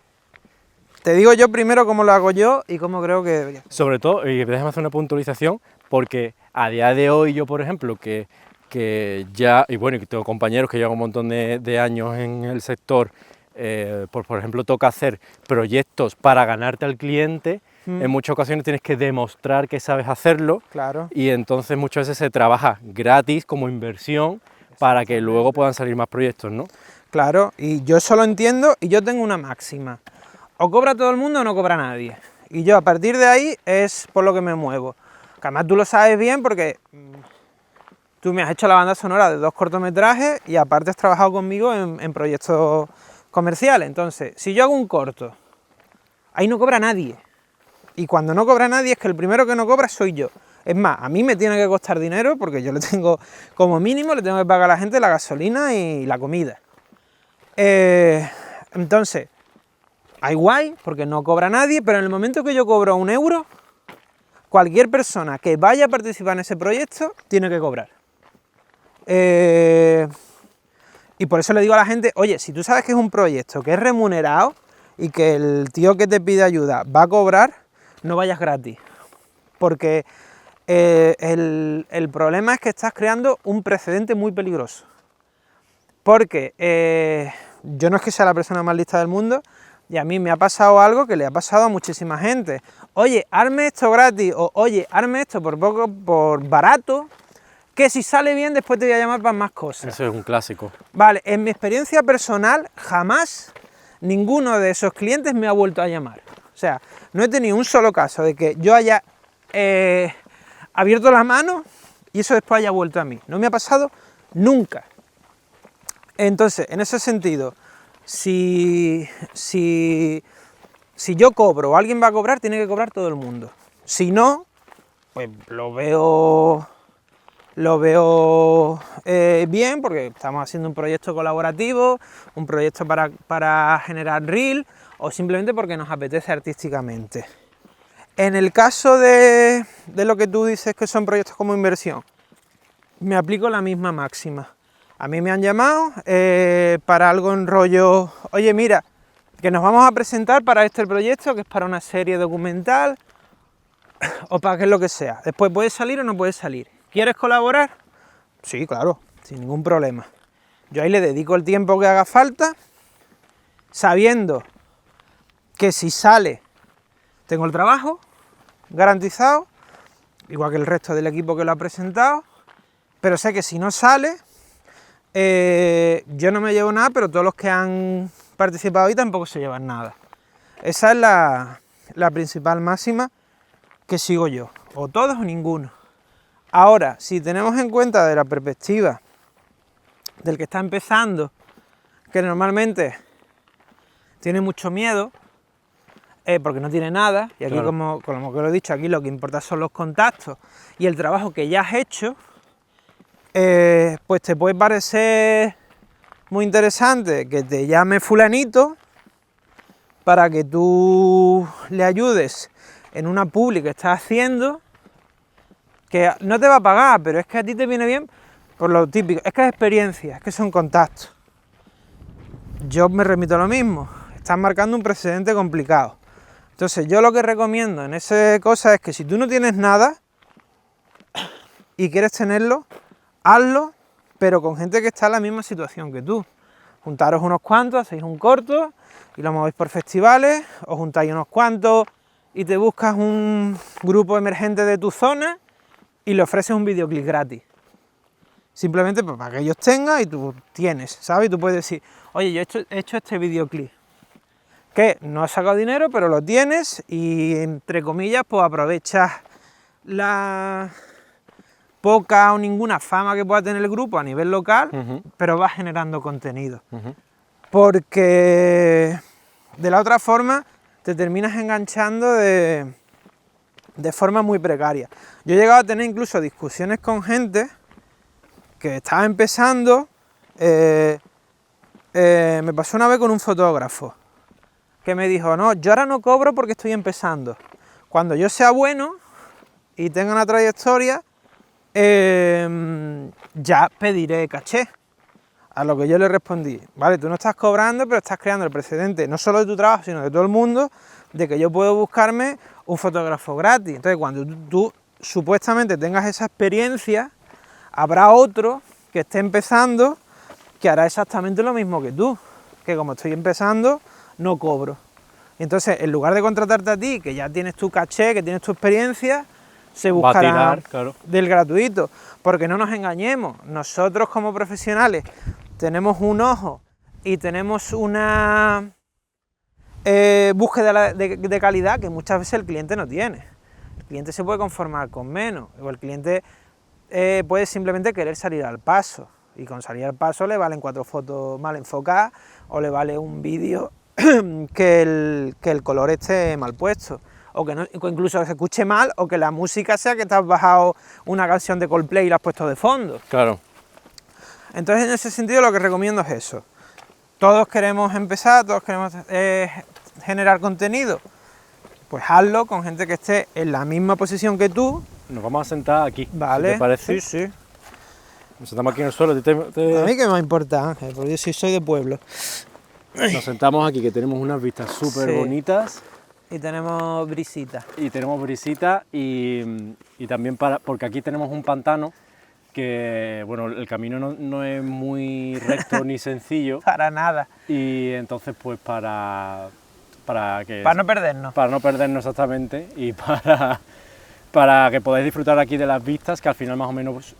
Te digo yo primero cómo lo hago yo y cómo creo que debería. Sobre todo, y déjame hacer una puntualización, porque a día de hoy yo, por ejemplo, que ya, y bueno, y tengo compañeros que llevan un montón de años en el sector, por ejemplo, toca hacer proyectos para ganarte al cliente, en muchas ocasiones tienes que demostrar que sabes hacerlo, Claro. y entonces muchas veces se trabaja gratis como inversión para que luego puedan salir más proyectos, ¿no? Claro, y yo eso lo entiendo y yo tengo una máxima. O cobra todo el mundo o no cobra nadie. Y yo a partir de ahí es por lo que me muevo. Que además tú lo sabes bien porque tú me has hecho la banda sonora de 2 cortometrajes y aparte has trabajado conmigo en proyectos comerciales. Entonces, si yo hago un corto, ahí no cobra nadie. Y cuando no cobra nadie es que el primero que no cobra soy yo. Es más, a mí me tiene que costar dinero porque yo le tengo, como mínimo, le tengo que pagar a la gente la gasolina y la comida. Entonces, hay guay porque no cobra nadie, pero en el momento que yo cobro 1 euro, cualquier persona que vaya a participar en ese proyecto tiene que cobrar. Y por eso le digo a la gente, oye, si tú sabes que es un proyecto que es remunerado y que el tío que te pide ayuda va a cobrar, no vayas gratis. Porque el problema es que estás creando un precedente muy peligroso. Porque yo no es que sea la persona más lista del mundo y a mí me ha pasado algo que le ha pasado a muchísima gente. Oye, hazme esto gratis o oye, hazme esto por barato, que si sale bien después te voy a llamar para más cosas. Eso es un clásico. Vale, en mi experiencia personal jamás ninguno de esos clientes me ha vuelto a llamar. O sea, no he tenido un solo caso de que yo haya abierto la mano y eso después haya vuelto a mí. No me ha pasado nunca. Entonces, en ese sentido, si yo cobro o alguien va a cobrar, tiene que cobrar todo el mundo. Si no, pues lo veo bien porque estamos haciendo un proyecto colaborativo, un proyecto para generar reel o simplemente porque nos apetece artísticamente. En el caso de lo que tú dices que son proyectos como inversión, me aplico la misma máxima. A mí me han llamado para algo en rollo, oye mira, que nos vamos a presentar para este proyecto, que es para una serie documental o para qué es lo que sea. Después puede salir o no puede salir. ¿Quieres colaborar? Sí, claro, sin ningún problema. Yo ahí le dedico el tiempo que haga falta, sabiendo que si sale tengo el trabajo garantizado, igual que el resto del equipo que lo ha presentado, pero sé que si no sale, yo no me llevo nada, pero todos los que han participado ahí tampoco se llevan nada. Esa es la principal máxima que sigo yo, o todos o ninguno. Ahora, si tenemos en cuenta de la perspectiva del que está empezando, que normalmente tiene mucho miedo, porque no tiene nada, y aquí, claro, como que lo he dicho, aquí lo que importa son los contactos y el trabajo que ya has hecho, pues te puede parecer muy interesante que te llame fulanito para que tú le ayudes en una publi que estás haciendo, que no te va a pagar, pero es que a ti te viene bien por lo típico, es que es experiencia, es que son contactos. Yo me remito a lo mismo, estás marcando un precedente complicado. Entonces yo lo que recomiendo en esa cosa es que si tú no tienes nada y quieres tenerlo, hazlo, pero con gente que está en la misma situación que tú. Juntaros unos cuantos, hacéis un corto y lo movéis por festivales, os juntáis unos cuantos y te buscas un grupo emergente de tu zona y le ofreces un videoclip gratis. Simplemente para que ellos tengan y tú tienes, ¿sabes? Y tú puedes decir, oye, yo he hecho este videoclip, que no has sacado dinero, pero lo tienes y, entre comillas, pues aprovechas la poca o ninguna fama que pueda tener el grupo a nivel local, pero vas generando contenido. Porque de la otra forma te terminas enganchando de forma muy precaria. Yo he llegado a tener incluso discusiones con gente que estaba empezando. Me pasó una vez con un fotógrafo que me dijo, no, yo ahora no cobro porque estoy empezando. Cuando yo sea bueno y tenga una trayectoria, ya pediré caché. A lo que yo le respondí, vale, tú no estás cobrando, pero estás creando el precedente, no solo de tu trabajo, sino de todo el mundo, de que yo puedo buscarme un fotógrafo gratis. Entonces, cuando tú supuestamente tengas esa experiencia, habrá otro que esté empezando que hará exactamente lo mismo que tú, que como estoy empezando, no cobro. Y entonces, en lugar de contratarte a ti, que ya tienes tu caché, que tienes tu experiencia, se buscará claro, del gratuito. Porque no nos engañemos, nosotros como profesionales tenemos un ojo y tenemos una búsqueda de calidad que muchas veces el cliente no tiene. El cliente se puede conformar con menos, o el cliente puede simplemente querer salir al paso, y con salir al paso le valen 4 fotos mal enfocadas, o le vale un vídeo que el color esté mal puesto, o que no, incluso que se escuche mal, o que la música sea que te has bajado una canción de Coldplay y la has puesto de fondo. Claro. Entonces, en ese sentido, lo que recomiendo es eso. Todos queremos empezar, todos queremos generar contenido. Pues hazlo con gente que esté en la misma posición que tú. Nos vamos a sentar aquí, vale, ¿te parece? Sí, sí. Nos sentamos aquí en el suelo. A mí que me importa, Ángel, porque yo sí soy de pueblo. Nos sentamos aquí, que tenemos unas vistas súper bonitas. Y tenemos brisita. Y tenemos brisita y también porque aquí tenemos un pantano que, bueno, el camino no es muy recto ni sencillo. Para nada. Y entonces, pues para no perdernos. Para no perdernos exactamente y para que podáis disfrutar aquí de las vistas, que al final más o menos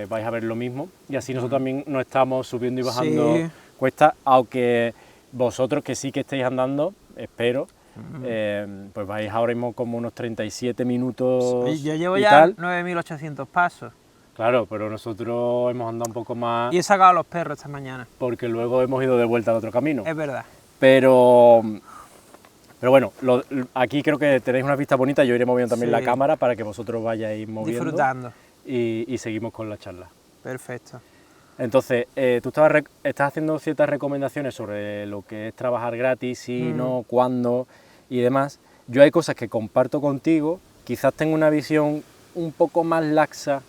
vais a ver lo mismo. Y así nosotros también no estamos subiendo y bajando cuestas, aunque vosotros que sí que estáis andando, espero, pues vais ahora mismo como unos 37 minutos. Sí, yo llevo ya 9.800 pasos. Claro, pero nosotros hemos andado un poco más. Y he sacado a los perros esta mañana. Porque luego hemos ido de vuelta al otro camino. Es verdad. Pero bueno, aquí creo que tenéis una vista bonita. Yo iré moviendo también la cámara para que vosotros vayáis moviendo. Disfrutando. Y seguimos con la charla. Perfecto. Entonces, tú estás haciendo ciertas recomendaciones sobre lo que es trabajar gratis, si no, cuándo y demás. Yo hay cosas que comparto contigo, quizás tengo una visión un poco más laxa,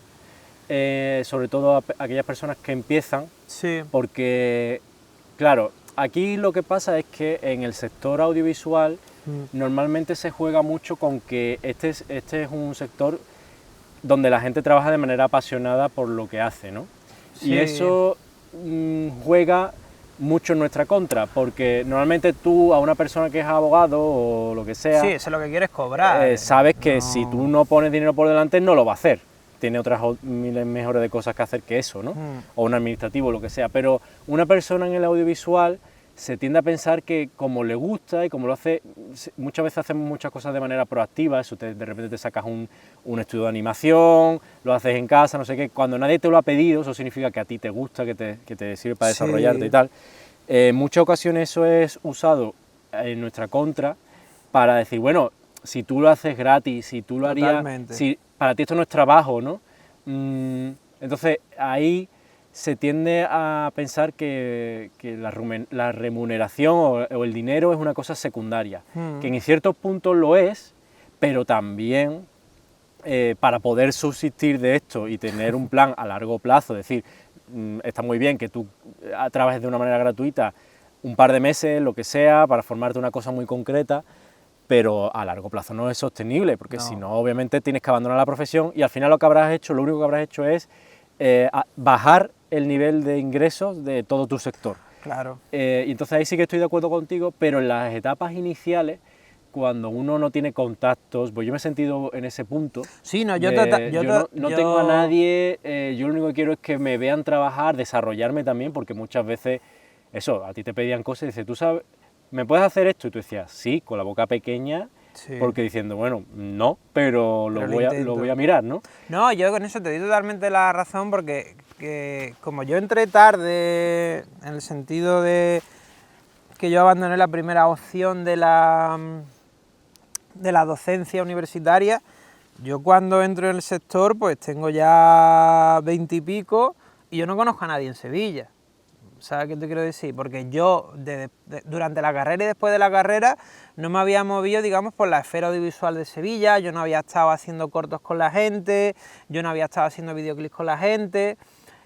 sobre todo a aquellas personas que empiezan, porque, claro, aquí lo que pasa es que en el sector audiovisual normalmente se juega mucho con que este es un sector donde la gente trabaja de manera apasionada por lo que hace, ¿no? Sí. Y eso juega mucho en nuestra contra, porque normalmente tú a una persona que es abogado o lo que sea, Sí, eso es lo que quieres cobrar. sabes que No. si tú no pones dinero por delante no lo va a hacer. Tiene otras miles mejores de cosas que hacer que eso, ¿no? O un administrativo, lo que sea. Pero una persona en el audiovisual se tiende a pensar que como le gusta y como lo hace, muchas veces hacemos muchas cosas de manera proactiva, eso de repente te sacas un estudio de animación, lo haces en casa, no sé qué, cuando nadie te lo ha pedido, eso significa que a ti te gusta, que te sirve para Sí. desarrollarte y tal. En muchas ocasiones eso es usado en nuestra contra para decir, bueno, si tú lo haces gratis, si tú lo harías, Totalmente. si para ti esto no es trabajo, ¿no? Entonces ahí se tiende a pensar que la remuneración o el dinero es una cosa secundaria, que en ciertos puntos lo es, pero también para poder subsistir de esto y tener un plan a largo plazo, es decir, está muy bien que tú trabajes de una manera gratuita un par de meses, lo que sea, para formarte una cosa muy concreta, pero a largo plazo no es sostenible, porque si no, obviamente tienes que abandonar la profesión y al final lo único que habrás hecho es bajar el nivel de ingresos de todo tu sector. Claro. Y entonces ahí sí que estoy de acuerdo contigo, pero en las etapas iniciales, cuando uno no tiene contactos, pues yo me he sentido en ese punto. Sí, no, no tengo a nadie, yo lo único que quiero es que me vean trabajar, desarrollarme también, porque muchas veces, eso, a ti te pedían cosas y dices, tú sabes, ¿me puedes hacer esto? Y tú decías, sí, con la boca pequeña, Sí. porque diciendo, bueno, no, pero lo voy a mirar, ¿no? No, yo con eso te doy totalmente la razón porque como yo entré tarde, en el sentido de que yo abandoné la primera opción de la docencia universitaria, yo cuando entro en el sector pues tengo ya 20 y pico y yo no conozco a nadie en Sevilla. ¿Sabes qué te quiero decir? Porque yo durante la carrera y después de la carrera no me había movido, digamos, por la esfera audiovisual de Sevilla, yo no había estado haciendo cortos con la gente, yo no había estado haciendo videoclips con la gente,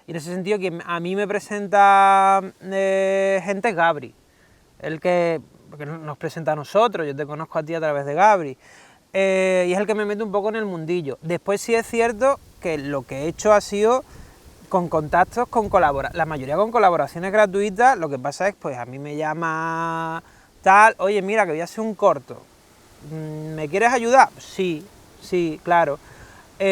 y en ese sentido que a mí me presenta gente es Gabri, el que nos presenta a nosotros, yo te conozco a ti a través de Gabri, y es el que me mete un poco en el mundillo. Después sí es cierto que lo que he hecho ha sido con contactos, la mayoría con colaboraciones gratuitas. Lo que pasa es, pues a mí me llama tal, oye, mira, que voy a hacer un corto, ¿me quieres ayudar? Sí, claro. Y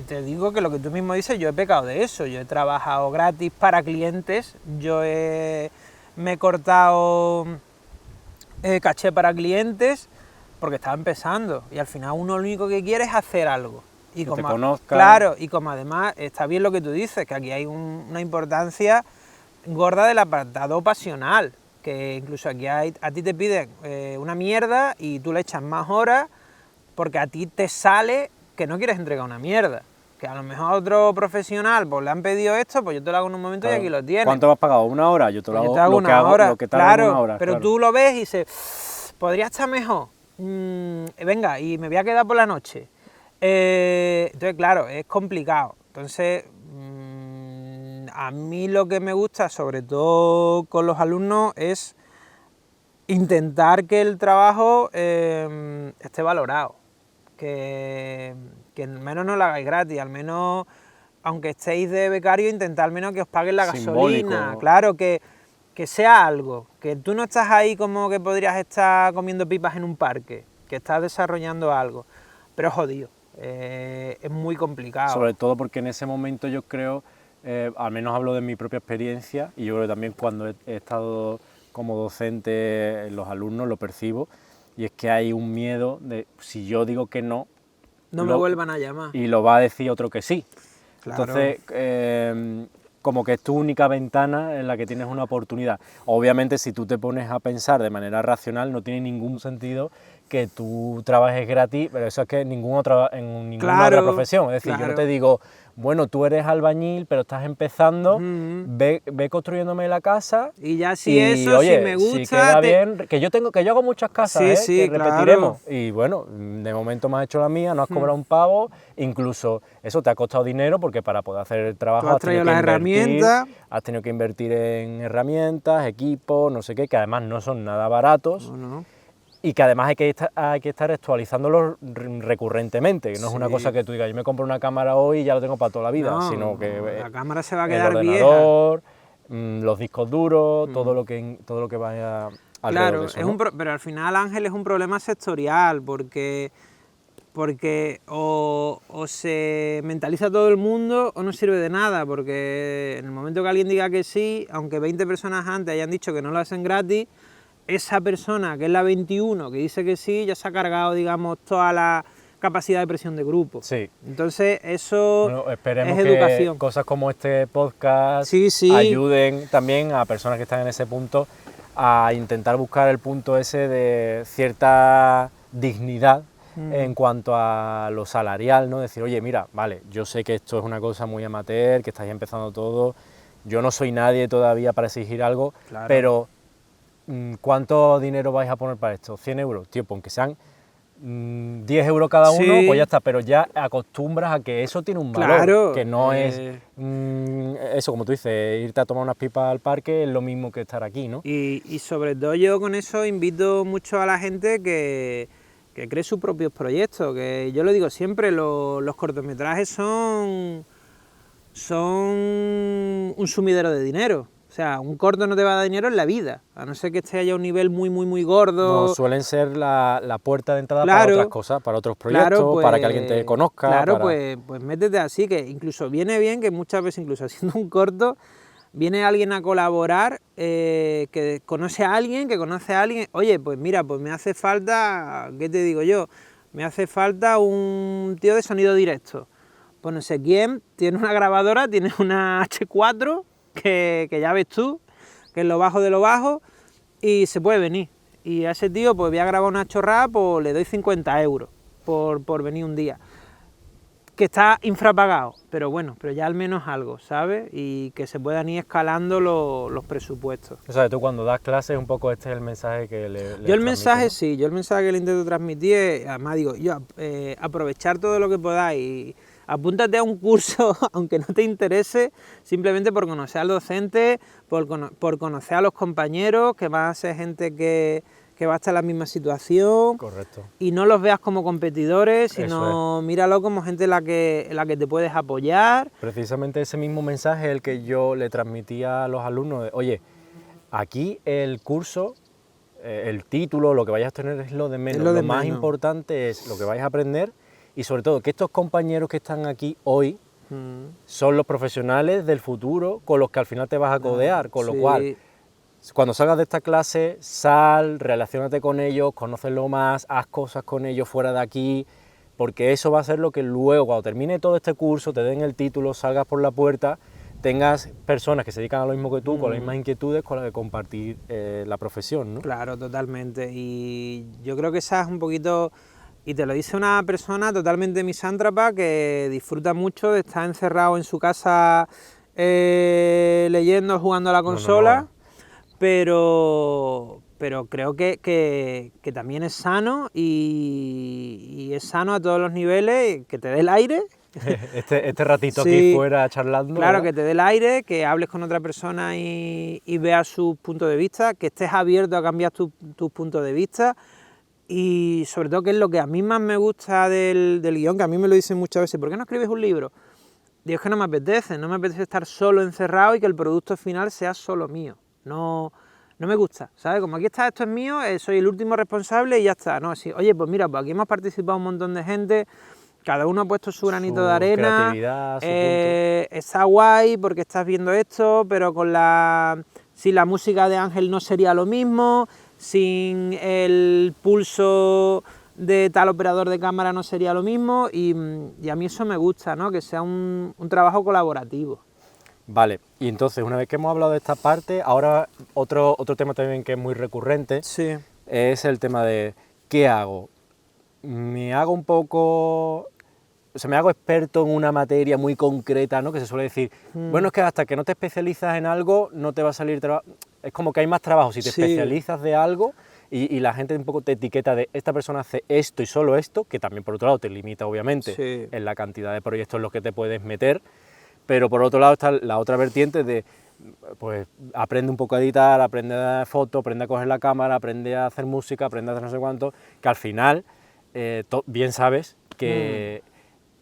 te digo que lo que tú mismo dices, yo he pecado de eso, yo he trabajado gratis para clientes, me he cortado caché para clientes porque estaba empezando y al final uno lo único que quiere es hacer algo. Y que como, te conozcan. claro, y como además está bien lo que tú dices, que aquí hay una importancia gorda del apartado pasional, que incluso aquí a ti te piden una mierda y tú le echas más horas porque a ti te sale que no quieres entregar una mierda. Que a lo mejor a otro profesional pues le han pedido esto, pues yo te lo hago en un momento Claro. y aquí lo tienes. ¿Cuánto me has pagado? ¿1 hora? Yo te lo Pues hago, yo te hago lo que una hago, hora, lo que tarda en claro, 1 hora. pero claro. tú lo ves y dices, podría estar mejor, venga, y me voy a quedar por la noche. Entonces, claro, es complicado. Entonces, a mí lo que me gusta, sobre todo con los alumnos, es intentar que el trabajo esté valorado, que al menos no lo hagáis gratis, al menos, aunque estéis de becario, intentad al menos que os paguen la Simbólico. gasolina, claro, que sea algo, que tú no estás ahí como que podrías estar comiendo pipas en un parque, que estás desarrollando algo, pero jodido, es muy complicado. Sobre todo porque en ese momento yo creo, al menos hablo de mi propia experiencia, y yo creo que también cuando he estado como docente, los alumnos lo percibo, y es que hay un miedo de, si yo digo que no, no me vuelvan a llamar. Y lo va a decir otro que sí. Claro. Entonces, como que es tu única ventana en la que tienes una oportunidad. Obviamente, si tú te pones a pensar de manera racional, no tiene ningún sentido que tú trabajes gratis, pero eso es que en ninguna otra profesión. Es decir, yo no te digo, bueno, tú eres albañil, pero estás empezando, ve construyéndome la casa. Y ya oye, si me gusta... Si queda bien, que yo hago muchas casas, que repetiremos. Claro. Y bueno, de momento me has hecho la mía, no has cobrado un pavo, incluso eso te ha costado dinero, porque para poder hacer el trabajo has tenido que invertir en herramientas, equipos, no sé qué, que además no son nada baratos. No. y que además hay que estar actualizándolo recurrentemente, que no es una Sí. cosa que tú digas, yo me compro una cámara hoy y ya lo tengo para toda la vida, No, sino que la cámara se va a el quedar vieja. ordenador, los discos duros, todo lo que vaya alrededor Claro, de eso, es ¿no? pero al final, Ángel, es un problema sectorial, porque o se mentaliza todo el mundo o no sirve de nada, porque en el momento que alguien diga que sí, aunque 20 personas antes hayan dicho que no lo hacen gratis, esa persona, que es la 21, que dice que sí, ya se ha cargado, digamos, toda la capacidad de presión de grupo. Sí. Entonces, eso Bueno, esperemos es que educación. cosas como este podcast Sí, sí. ayuden también a personas que están en ese punto a intentar buscar el punto ese de cierta dignidad en cuanto a lo salarial, ¿no? Decir, oye, mira, vale, yo sé que esto es una cosa muy amateur, que estáis empezando todo, yo no soy nadie todavía para exigir algo, Claro. pero ¿cuánto dinero vais a poner para esto? ¿100 euros? Tío, pues aunque sean 10 euros cada uno, Sí. pues ya está, pero ya acostumbras a que eso tiene un valor, Claro, que no es eso, como tú dices, irte a tomar unas pipas al parque es lo mismo que estar aquí, ¿no? Y sobre todo yo con eso invito mucho a la gente que cree sus propios proyectos, que yo lo digo siempre, los cortometrajes son un sumidero de dinero. O sea, un corto no te va a dar dinero en la vida, a no ser que esté allá a un nivel muy gordo. No, suelen ser la puerta de entrada Claro, para otras cosas, para otros proyectos, claro, pues, para que alguien te conozca. Claro, para... pues métete así, que incluso viene bien que muchas veces, incluso haciendo un corto, viene alguien a colaborar, que conoce a alguien, oye, pues mira, pues me hace falta, ¿qué te digo yo? Me hace falta un tío de sonido directo. Pues no sé quién, tiene una grabadora, tiene una H4, que ya ves tú, que es lo bajo de lo bajo, y se puede venir. Y a ese tío, pues voy a grabar una chorrada, pues le doy 50 euros por venir un día. Que está infrapagado, pero bueno, pero ya al menos algo, ¿sabes? Y que se puedan ir escalando los presupuestos. O sea, tú cuando das clases, un poco este es el mensaje que le Yo el mensaje, transmites, ¿no? sí, yo el mensaje que le intento transmitir es, además digo, yo aprovechar todo lo que podáis, apúntate a un curso, aunque no te interese, simplemente por conocer al docente, por conocer a los compañeros, que van a ser gente que va a estar en la misma situación. Correcto. Y no los veas como competidores, Eso sino míralo como gente en la que te puedes apoyar. Precisamente ese mismo mensaje es el que yo le transmitía a los alumnos, de, oye, aquí el curso, el título, lo que vayas a tener es lo de menos, lo de más menos. importante es lo que vais a aprender y sobre todo que estos compañeros que están aquí hoy son los profesionales del futuro con los que al final te vas a codear, con lo Sí. cual cuando salgas de esta clase, sal, relaciónate con ellos, conócelos más, haz cosas con ellos fuera de aquí, porque eso va a ser lo que luego, cuando termine todo este curso, te den el título, salgas por la puerta, tengas personas que se dedican a lo mismo que tú, con las mismas inquietudes, con las que compartir la profesión, ¿no? Claro, totalmente. Y yo creo que esa es un poquito, y te lo dice una persona totalmente misántropa que disfruta mucho de estar encerrado en su casa leyendo, jugando a la consola. no. Pero creo que también es sano y es sano a todos los niveles, que te dé el aire. Este ratito Sí, aquí fuera charlando. Claro, ¿verdad? que te dé el aire, que hables con otra persona y veas sus puntos de vista, que estés abierto a cambiar tus puntos de vista y sobre todo que es lo que a mí más me gusta del guión, que a mí me lo dicen muchas veces, ¿por qué no escribes un libro? Digo, es que no me apetece estar solo encerrado y que el producto final sea solo mío. No me gusta, ¿sabes? Como aquí está, esto es mío, soy el último responsable y ya está. No, así, oye, pues mira, pues aquí hemos participado un montón de gente, cada uno ha puesto su granito de arena, creatividad, su punto. está guay porque estás viendo esto, pero sin la música de Ángel no sería lo mismo, sin el pulso de tal operador de cámara no sería lo mismo y a mí eso me gusta, ¿no? Que sea un trabajo colaborativo. Vale, y entonces una vez que hemos hablado de esta parte, ahora otro tema también que es muy recurrente Sí. es el tema de ¿qué hago? Me hago un poco... O sea, me hago experto en una materia muy concreta, ¿no? Que se suele decir, bueno, es que hasta que no te especializas en algo, no te va a salir trabajo. Es como que hay más trabajo si te Sí. especializas de algo y la gente un poco te etiqueta de esta persona hace esto y solo esto, que también por otro lado te limita obviamente Sí. en la cantidad de proyectos en los que te puedes meter, pero por otro lado está la otra vertiente de pues aprende un poco a editar, aprende a dar fotos, aprende a coger la cámara, aprende a hacer música, aprende a hacer no sé cuánto, que al final, bien sabes que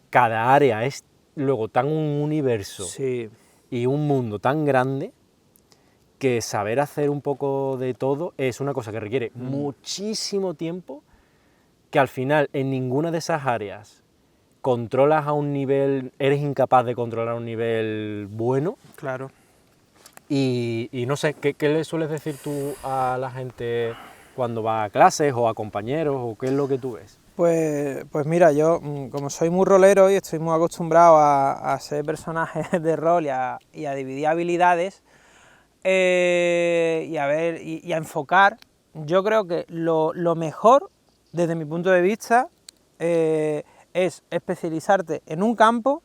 cada área es luego tan un universo Sí. y un mundo tan grande que saber hacer un poco de todo es una cosa que requiere muchísimo tiempo, que al final en ninguna de esas áreas controlas a un nivel, eres incapaz de controlar a un nivel bueno. Claro. Y no sé, ¿qué le sueles decir tú a la gente cuando va a clases o a compañeros, o qué es lo que tú ves? Pues mira, yo como soy muy rolero y estoy muy acostumbrado a ser personajes de rol y a dividir habilidades y a enfocar, yo creo que lo mejor, desde mi punto de vista, es especializarte en un campo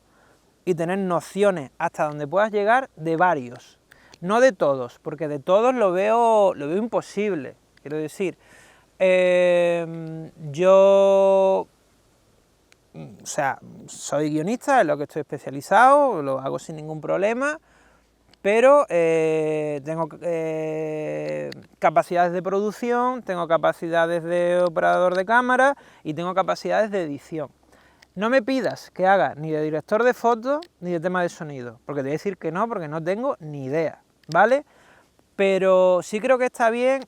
y tener nociones hasta donde puedas llegar de varios. No de todos, porque de todos lo veo imposible. Quiero decir, yo, o sea, soy guionista, es lo que estoy especializado, lo hago sin ningún problema, pero tengo capacidades de producción, tengo capacidades de operador de cámara y tengo capacidades de edición. No me pidas que haga ni de director de fotos ni de tema de sonido, porque te voy a decir que no, porque no tengo ni idea, ¿vale? Pero sí creo que está bien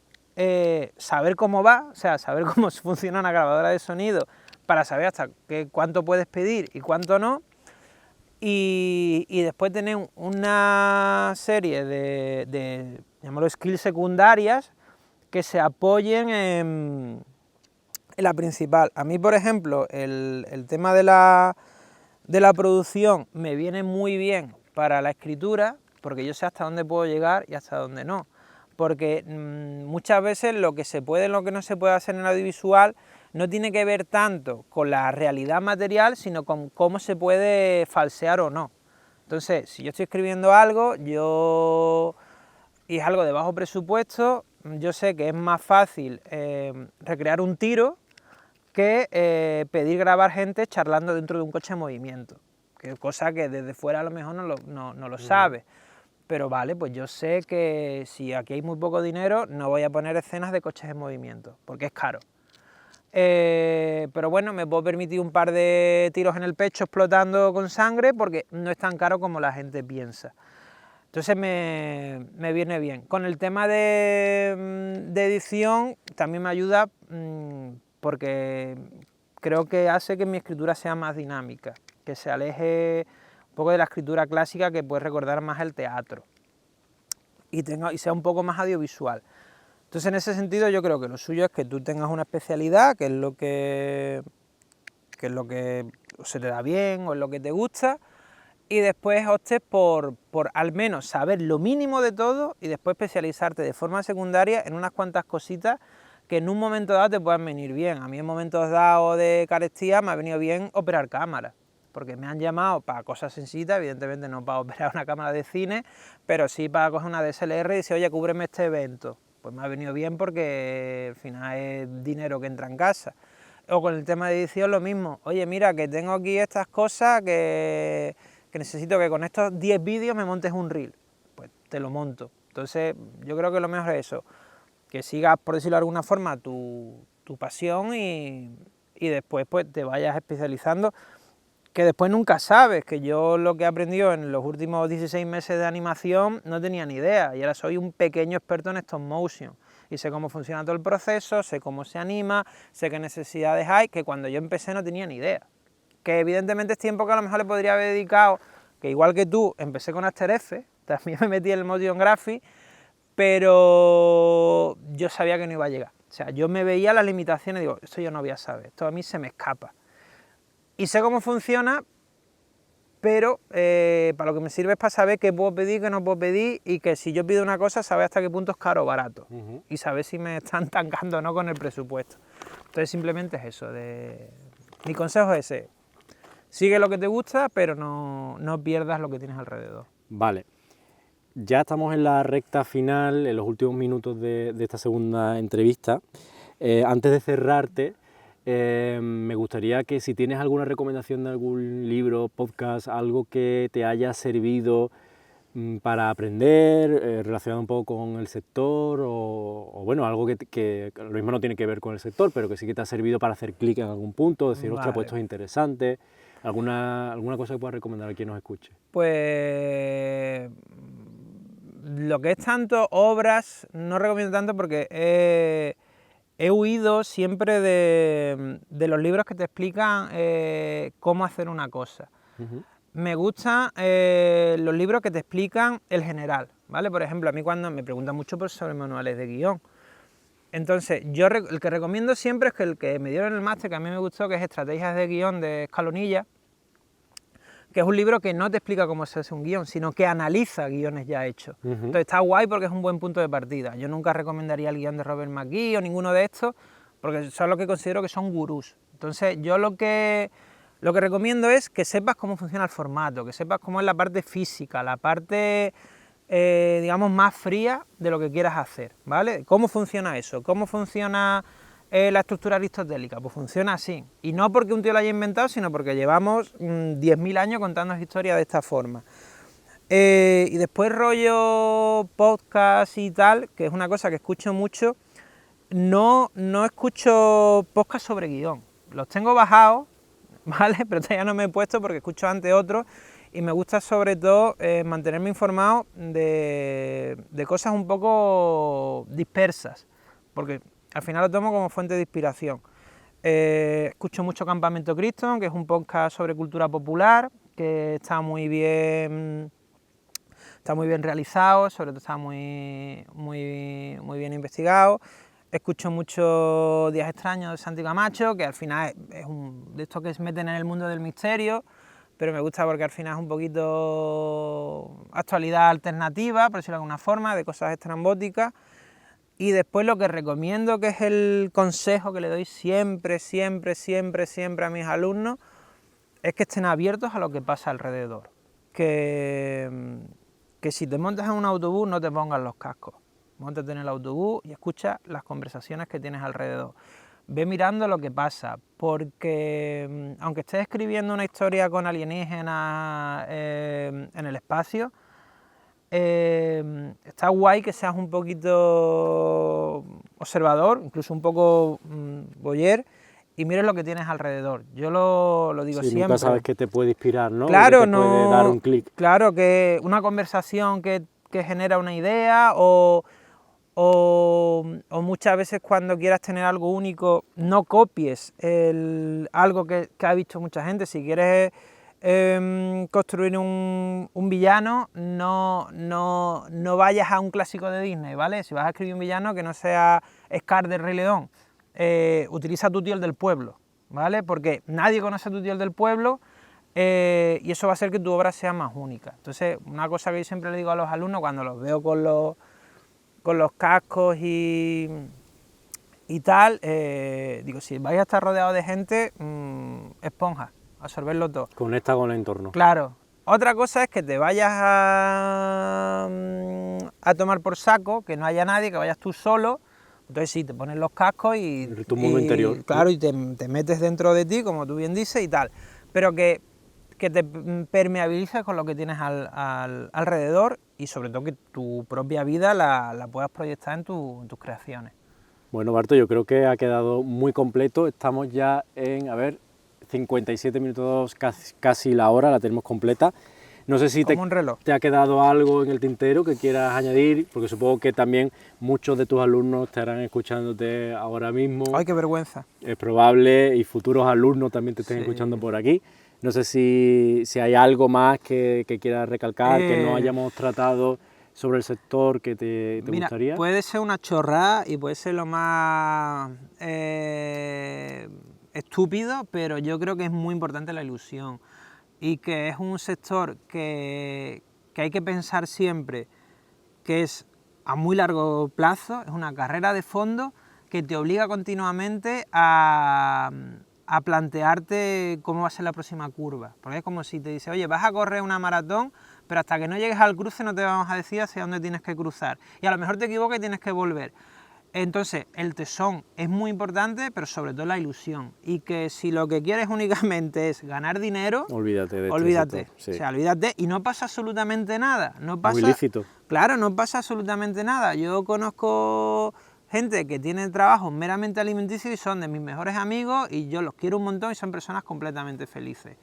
saber cómo va, o sea, saber cómo funciona una grabadora de sonido para saber hasta cuánto puedes pedir y cuánto no, y después tener una serie de llamémoslo skills secundarias que se apoyen en la principal. A mí, por ejemplo, el tema de la producción me viene muy bien para la escritura, porque yo sé hasta dónde puedo llegar y hasta dónde no. Porque muchas veces lo que se puede y lo que no se puede hacer en el audiovisual no tiene que ver tanto con la realidad material, sino con cómo se puede falsear o no. Entonces, si yo estoy escribiendo algo, y es algo de bajo presupuesto, yo sé que es más fácil recrear un tiro que pedir grabar gente charlando dentro de un coche en movimiento, que cosa que desde fuera a lo mejor no lo sabe. Pero vale, pues yo sé que si aquí hay muy poco dinero, no voy a poner escenas de coches en movimiento, porque es caro. Pero bueno, me puedo permitir un par de tiros en el pecho explotando con sangre, porque no es tan caro como la gente piensa. Entonces me viene bien. Con el tema de edición también me ayuda porque creo que hace que mi escritura sea más dinámica, que se aleje un poco de la escritura clásica, que puede recordar más el teatro y sea un poco más audiovisual. Entonces, en ese sentido, yo creo que lo suyo es que tú tengas una especialidad, que es lo que se te da bien o es lo que te gusta, y después optes por al menos saber lo mínimo de todo y después especializarte de forma secundaria en unas cuantas cositas que en un momento dado te puedan venir bien. A mí en momentos dados de carestía me ha venido bien operar cámaras, porque me han llamado para cosas sencillas, evidentemente no para operar una cámara de cine, pero sí para coger una DSLR y decir, oye, cúbreme este evento. Pues me ha venido bien porque al final es dinero que entra en casa. O con el tema de edición lo mismo, oye, mira, que tengo aquí estas cosas que necesito que con estos 10 vídeos me montes un reel, pues te lo monto. Entonces yo creo que lo mejor es eso, que sigas, por decirlo de alguna forma, tu pasión y después pues te vayas especializando, que después nunca sabes, que yo lo que he aprendido en los últimos 16 meses de animación no tenía ni idea, y ahora soy un pequeño experto en stop motion, y sé cómo funciona todo el proceso, sé cómo se anima, sé qué necesidades hay, que cuando yo empecé no tenía ni idea. Que evidentemente es tiempo que a lo mejor le podría haber dedicado, que igual que tú, empecé con After Effects, también me metí en el Motion Graphics, pero yo sabía que no iba a llegar. O sea, yo me veía las limitaciones y digo, esto yo no voy a saber, esto a mí se me escapa. Y sé cómo funciona, pero para lo que me sirve es para saber qué puedo pedir, qué no puedo pedir, y que si yo pido una cosa, saber hasta qué punto es caro o barato, y saber si me están tancando o no con el presupuesto. Entonces simplemente es eso, mi consejo es ese. Sigue lo que te gusta, pero no pierdas lo que tienes alrededor. Vale. Ya estamos en la recta final, en los últimos minutos de esta segunda entrevista. Antes de cerrarte, me gustaría que si tienes alguna recomendación de algún libro, podcast, algo que te haya servido para aprender, relacionado un poco con el sector o bueno, algo que lo mismo no tiene que ver con el sector, pero que sí que te ha servido para hacer clic en algún punto, decir, ostras, pues esto es interesante, alguna cosa que puedas recomendar a quien nos escuche. Pues lo que es tanto obras, no recomiendo tanto porque he huido siempre de los libros que te explican cómo hacer una cosa. Me gustan los libros que te explican el general, ¿vale? Por ejemplo, a mí cuando me preguntan mucho sobre manuales de guión, entonces yo el que recomiendo siempre es que el que me dieron en el máster, que a mí me gustó, que es Estrategias de Guión de Escalonilla, que es un libro que no te explica cómo se hace un guión, sino que analiza guiones ya hechos. Entonces está guay porque es un buen punto de partida. Yo nunca recomendaría el guión de Robert McKee o ninguno de estos, porque son los que considero que son gurús. Entonces yo lo que recomiendo es que sepas cómo funciona el formato, que sepas cómo es la parte física, la parte, digamos, más fría de lo que quieras hacer, ¿vale? ¿Cómo funciona eso? ¿Cómo funciona la estructura aristotélica? Pues funciona así. Y no porque un tío lo haya inventado, sino porque llevamos 10.000 años contando historias de esta forma. Y después rollo podcast y tal, que es una cosa que escucho mucho, no escucho podcast sobre guión. Los tengo bajados, ¿vale? Pero todavía no me he puesto porque escucho antes otros y me gusta sobre todo mantenerme informado de cosas un poco dispersas, porque al final lo tomo como fuente de inspiración. Escucho mucho Campamento Cristo, que es un podcast sobre cultura popular, que está muy bien realizado, sobre todo está muy bien investigado. Escucho mucho Días Extraños de Santi Camacho, que al final es de estos que se meten en el mundo del misterio, pero me gusta porque al final es un poquito actualidad alternativa, por decirlo de alguna forma, de cosas estrambóticas. Y después lo que recomiendo, que es el consejo que le doy siempre a mis alumnos, es que estén abiertos a lo que pasa alrededor. Que si te montas en un autobús no te pongas los cascos. Móntate en el autobús y escucha las conversaciones que tienes alrededor. Ve mirando lo que pasa, porque aunque estés escribiendo una historia con alienígenas en el espacio, está guay que seas un poquito observador, incluso un poco voyeur, y mires lo que tienes alrededor. Yo lo digo siempre. Nunca sabes qué te puede inspirar, ¿no? Claro, que te puede dar un clic. Claro, que una conversación que genera una idea o muchas veces cuando quieras tener algo único, no copies algo que ha visto mucha gente. Si quieres construir un villano, no vayas a un clásico de Disney, ¿vale? Si vas a escribir un villano que no sea Scar del Rey León, utiliza a tu tío el del pueblo, ¿vale? Porque nadie conoce a tu tío el del pueblo y eso va a hacer que tu obra sea más única. Entonces, una cosa que yo siempre le digo a los alumnos cuando los veo con los cascos y tal, digo, si vais a estar rodeado de gente, esponja, absorberlo todo. Conecta con el entorno. Claro. Otra cosa es que te vayas a tomar por saco, que no haya nadie, que vayas tú solo. Entonces sí, te pones los cascos y... Tu mundo interior. Claro, y te metes dentro de ti, como tú bien dices, y tal. Pero que te permeabilices con lo que tienes alrededor y sobre todo que tu propia vida la puedas proyectar en tus creaciones. Bueno, Barto, yo creo que ha quedado muy completo. Estamos ya en, 57 minutos, casi la hora, la tenemos completa. No sé si te ha quedado algo en el tintero que quieras añadir, porque supongo que también muchos de tus alumnos estarán escuchándote ahora mismo. ¡Ay, qué vergüenza! Es probable, y futuros alumnos también te estén escuchando por aquí. No sé si hay algo más que quieras recalcar, que no hayamos tratado sobre el sector que te gustaría. Puede ser una chorrada y puede ser lo más estúpido, pero yo creo que es muy importante la ilusión y que es un sector que hay que pensar siempre que es a muy largo plazo, es una carrera de fondo que te obliga continuamente a plantearte cómo va a ser la próxima curva, porque es como si te dice, oye, vas a correr una maratón, pero hasta que no llegues al cruce no te vamos a decir hacia dónde tienes que cruzar, y a lo mejor te equivocas y tienes que volver. Entonces, el tesón es muy importante, pero sobre todo la ilusión. Y que si lo que quieres únicamente es ganar dinero, Olvídate de olvídate. este sector, sí. O sea, olvídate y no pasa absolutamente nada. No pasa, Muy lícito. Claro, no pasa absolutamente nada. Yo conozco gente que tiene trabajos meramente alimenticios y son de mis mejores amigos y yo los quiero un montón y son personas completamente felices.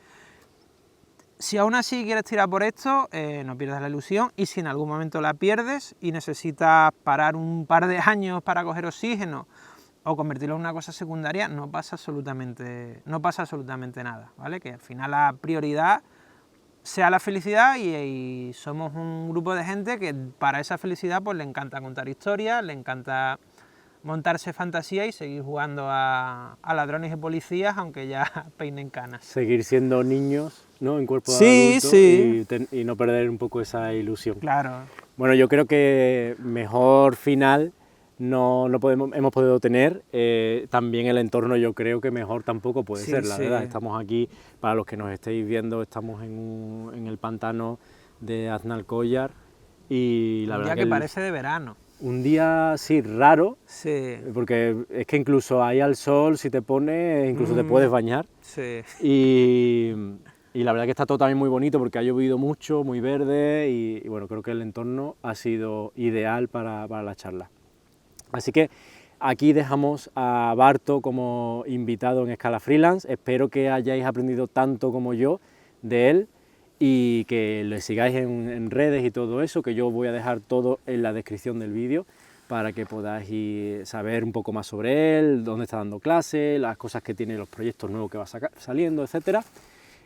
Si aún así quieres tirar por esto, no pierdas la ilusión, y si en algún momento la pierdes y necesitas parar un par de años para coger oxígeno o convertirlo en una cosa secundaria, no pasa absolutamente nada, ¿vale? Que al final la prioridad sea la felicidad y somos un grupo de gente que para esa felicidad pues le encanta contar historias, le encanta montarse fantasía y seguir jugando a ladrones y policías, aunque ya peinen canas. Seguir siendo niños, ¿no? En cuerpo de Sí, adulto sí. y no perder un poco esa ilusión. Claro. Bueno, yo creo que mejor final no hemos podido tener. También el entorno yo creo que mejor tampoco puede Sí, ser, la sí. verdad. Estamos aquí, para los que nos estéis viendo, estamos en el pantano de Aznalcóllar y la Un verdad día que el- parece de verano. un día sí raro, Sí, porque es que incluso ahí al sol, si te pones, incluso te puedes bañar. sí. Y la verdad que está todo también muy bonito porque ha llovido mucho, muy verde y bueno, creo que el entorno ha sido ideal para la charla. Así que aquí dejamos a Barto como invitado en Escala Freelance. Espero que hayáis aprendido tanto como yo de él y que le sigáis en redes y todo eso, que yo voy a dejar todo en la descripción del vídeo para que podáis saber un poco más sobre él, dónde está dando clases, las cosas que tiene, los proyectos nuevos que va saliendo, etcétera.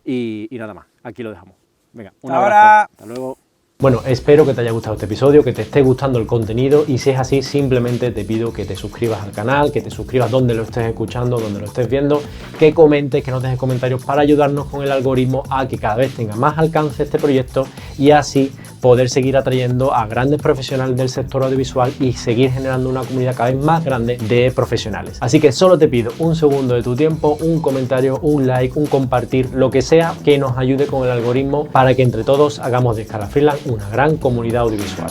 Y nada más, aquí lo dejamos. Venga, un Hasta abrazo. ahora. Hasta luego. Bueno, espero que te haya gustado este episodio, que te esté gustando el contenido y si es así, simplemente te pido que te suscribas al canal, que te suscribas donde lo estés escuchando, donde lo estés viendo, que comentes, que nos dejes comentarios para ayudarnos con el algoritmo a que cada vez tenga más alcance este proyecto y así poder seguir atrayendo a grandes profesionales del sector audiovisual y seguir generando una comunidad cada vez más grande de profesionales. Así que solo te pido un segundo de tu tiempo, un comentario, un like, un compartir, lo que sea que nos ayude con el algoritmo para que entre todos hagamos de Escala Freelance una gran comunidad audiovisual.